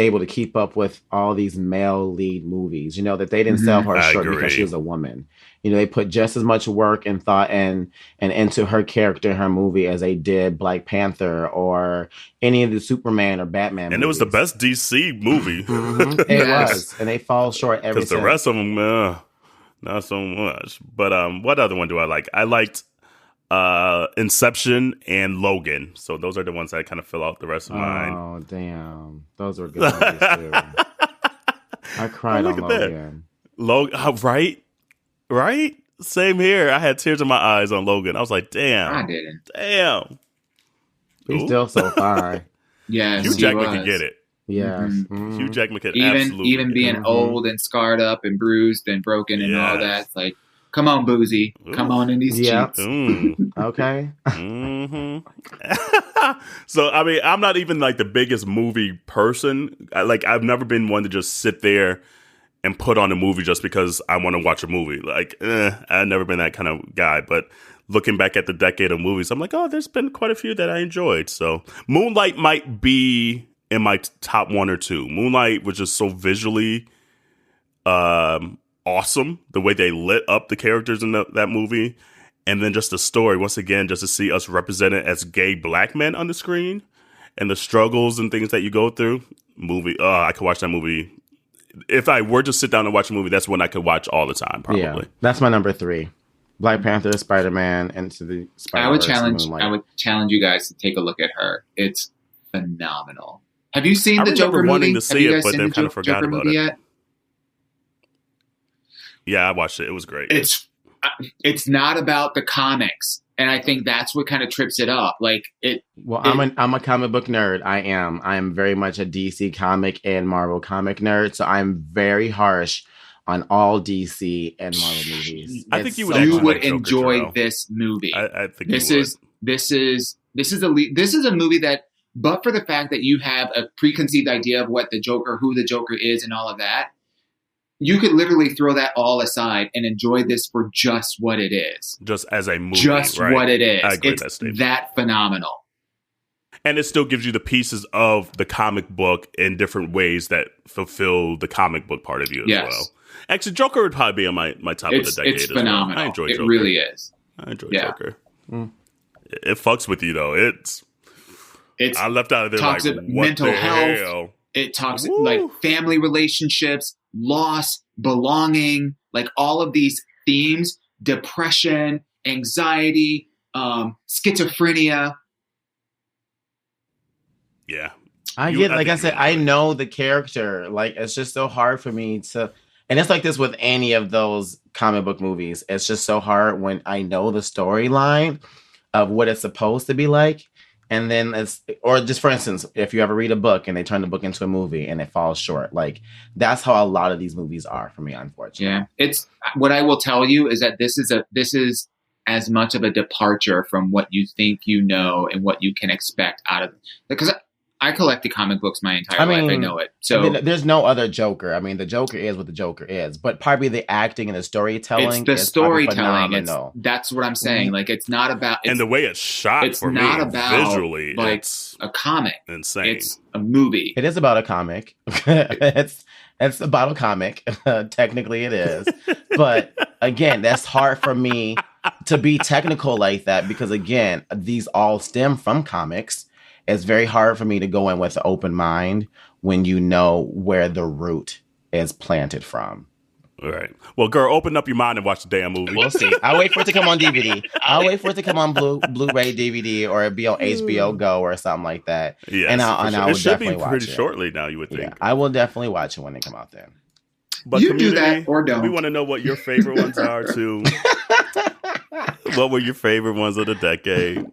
able to keep up with all these male lead movies. You know, that they didn't sell her I short agree. because she was a woman. You know, they put just as much work and thought and into her character in her movie as they did Black Panther or any of the Superman or Batman And movies. it was the best DC movie. It was. And they fall short every Because the time. rest of them, not so much. But what other one do I like? I liked Inception and Logan. So those are the ones that kind of fill out the rest of mine. Oh, damn. Those were good movies, too. I cried on Logan. Logan, right? Right? Same here. I had tears in my eyes on Logan. I was like, damn. I didn't. Damn. He's still so fine. Yes, Hugh Jackman could get it. Yes. Hugh Jackman could absolutely even being old and scarred up and bruised and broken and all that. It's like, come on, Boozy. Come on in these cheeks. Okay. So, I mean, I'm not even like the biggest movie person. I've never been one to just sit there and put on a movie just because I want to watch a movie. I've never been that kind of guy. But looking back at the decade of movies, I'm like, oh, there's been quite a few that I enjoyed. So Moonlight might be in my top one or two. Moonlight was just so visually awesome, the way they lit up the characters in that movie. And then just the story, once again, just to see us represented as gay Black men on the screen and the struggles and things that you go through. I could watch that movie. If I were to sit down and watch a movie, that's one I could watch all the time, probably. Yeah, that's my number 3. Black Panther, Spider-Man, Into the Spider-Verse. I would challenge you guys to take a look at her. It's phenomenal. Have you seen the Joker movie? Wanting to see it, but then kind of forgot about it. Yet? Yeah, I watched it. It was great. It's not about the comics, and I think that's what kind of trips it up. I'm a comic book nerd. I am very much a DC comic and Marvel comic nerd. So I'm very harsh on all DC and Marvel movies. I think you would enjoy this movie. I think this is a movie that, but for the fact that you have a preconceived idea of who the Joker is, and all of that. You could literally throw that all aside and enjoy this for just what it is. Just as a movie. Just what it is. I agree it's that phenomenal. And it still gives you the pieces of the comic book in different ways that fulfill the comic book part of you as well. Actually, Joker would probably be on my top of the decade. It's phenomenal. I enjoy Joker. It really is. I enjoy Joker. It fucks with you, though. It's I left out of there talks like, about what mental the health. hell? It talks like family relationships, loss, belonging, like all of these themes, depression, anxiety, schizophrenia. Yeah. I said, I know the character. Like, it's just so hard for me to, and it's like this with any of those comic book movies. It's just so hard when I know the storyline of what it's supposed to be like. And then or just for instance, if you ever read a book and they turn the book into a movie and it falls short, like that's how a lot of these movies are for me, unfortunately. Yeah, it's what I will tell you is that this is as much of a departure from what you think you know and what you can expect out of, because I collected comic books my entire life. I know it. So there's no other Joker. I mean, the Joker is what the Joker is, but probably the acting and the storytelling. It's the storytelling. That's what I'm saying. Mm-hmm. Like, it's not about. And the way it's shot. It's for not me, about visually. Like it's a comic. Insane. It's a movie. It is about a comic. it's about a comic. Technically, it is. But again, that's hard for me to be technical like that because again, these all stem from comics. It's very hard for me to go in with an open mind when you know where the root is planted from. All right. Well, girl, open up your mind and watch the damn movie. We'll see. I'll wait for it to come on DVD. I'll wait for it to come on Blu-ray DVD or be on HBO Go or something like that. Yes, and I will definitely watch it. Pretty shortly now, you would think. Yeah, I will definitely watch it when they come out there. But you do that or don't. We want to know what your favorite ones are too. What were your favorite ones of the decade?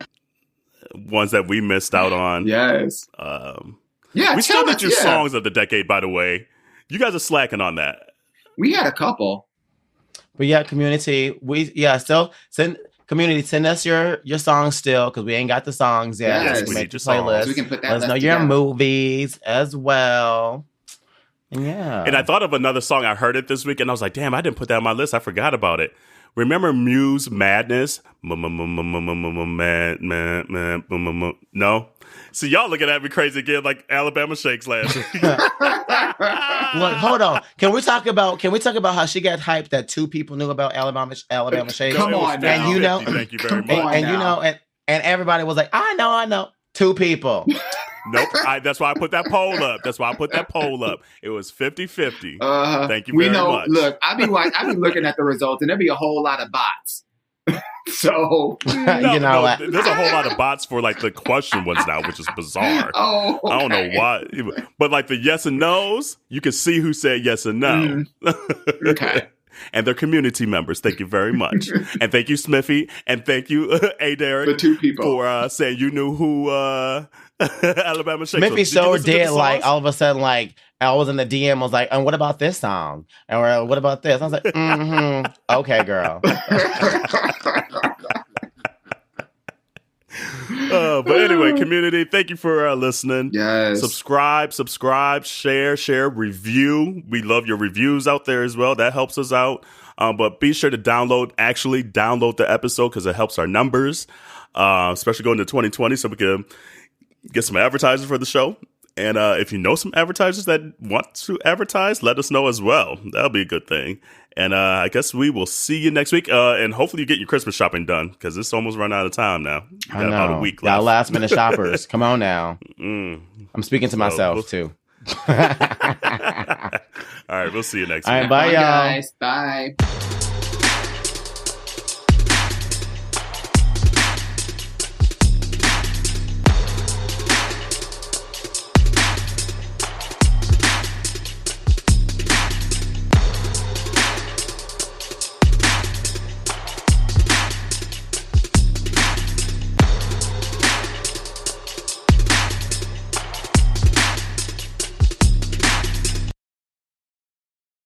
Ones that we missed out on. Yes. We still did your songs of the decade, by the way. You guys are slacking on that. We had a couple. But yeah, community. Still send us your songs still because we ain't got the songs yet. Yes, we need your playlist. So we can put that. Let us know your movies as well. Yeah. And I thought of another song. I heard it this week, and I was like, "Damn, I didn't put that on my list. I forgot about it." Remember Muse Madness? No? See, y'all looking at me crazy again like Alabama Shakes last week. Look, hold on. Can we talk about how she got hyped that 2 people knew about Alabama Shakes? Come on now. And you know, thank you very much. and everybody was like, I know. 2 people. Nope. That's why I put that poll up. It was 50-50. Thank you very much. Look, I be looking at the results, and there'd be a whole lot of bots. So you know what? There's a whole lot of bots for like the question ones now, which is bizarre. Oh, okay. I don't know why, but like the yes and no's, you can see who said yes and no. Okay. And they're community members. Thank you very much. And thank you, Smithy. And thank you, A. Derek, the 2 people, for saying you knew who Alabama Shakes Smithy was. so did, like, all of a sudden, like, I was in the DM, was like, and what about this song? And what about this? I was like, okay, girl. But anyway, community, thank you for listening. Yes. Subscribe, share, review. We love your reviews out there as well. That helps us out. But be sure to download the episode because it helps our numbers, especially going to 2020 so we can get some advertisers for the show. And if you know some advertisers that want to advertise, let us know as well. That'll be a good thing. And I guess we will see you next week. And hopefully you get your Christmas shopping done because it's almost run out of time now. I know. About a week left. Y'all last minute shoppers. Come on now. I'm speaking to myself too. All right. We'll see you next week. All right, bye, y'all. Guys. Bye.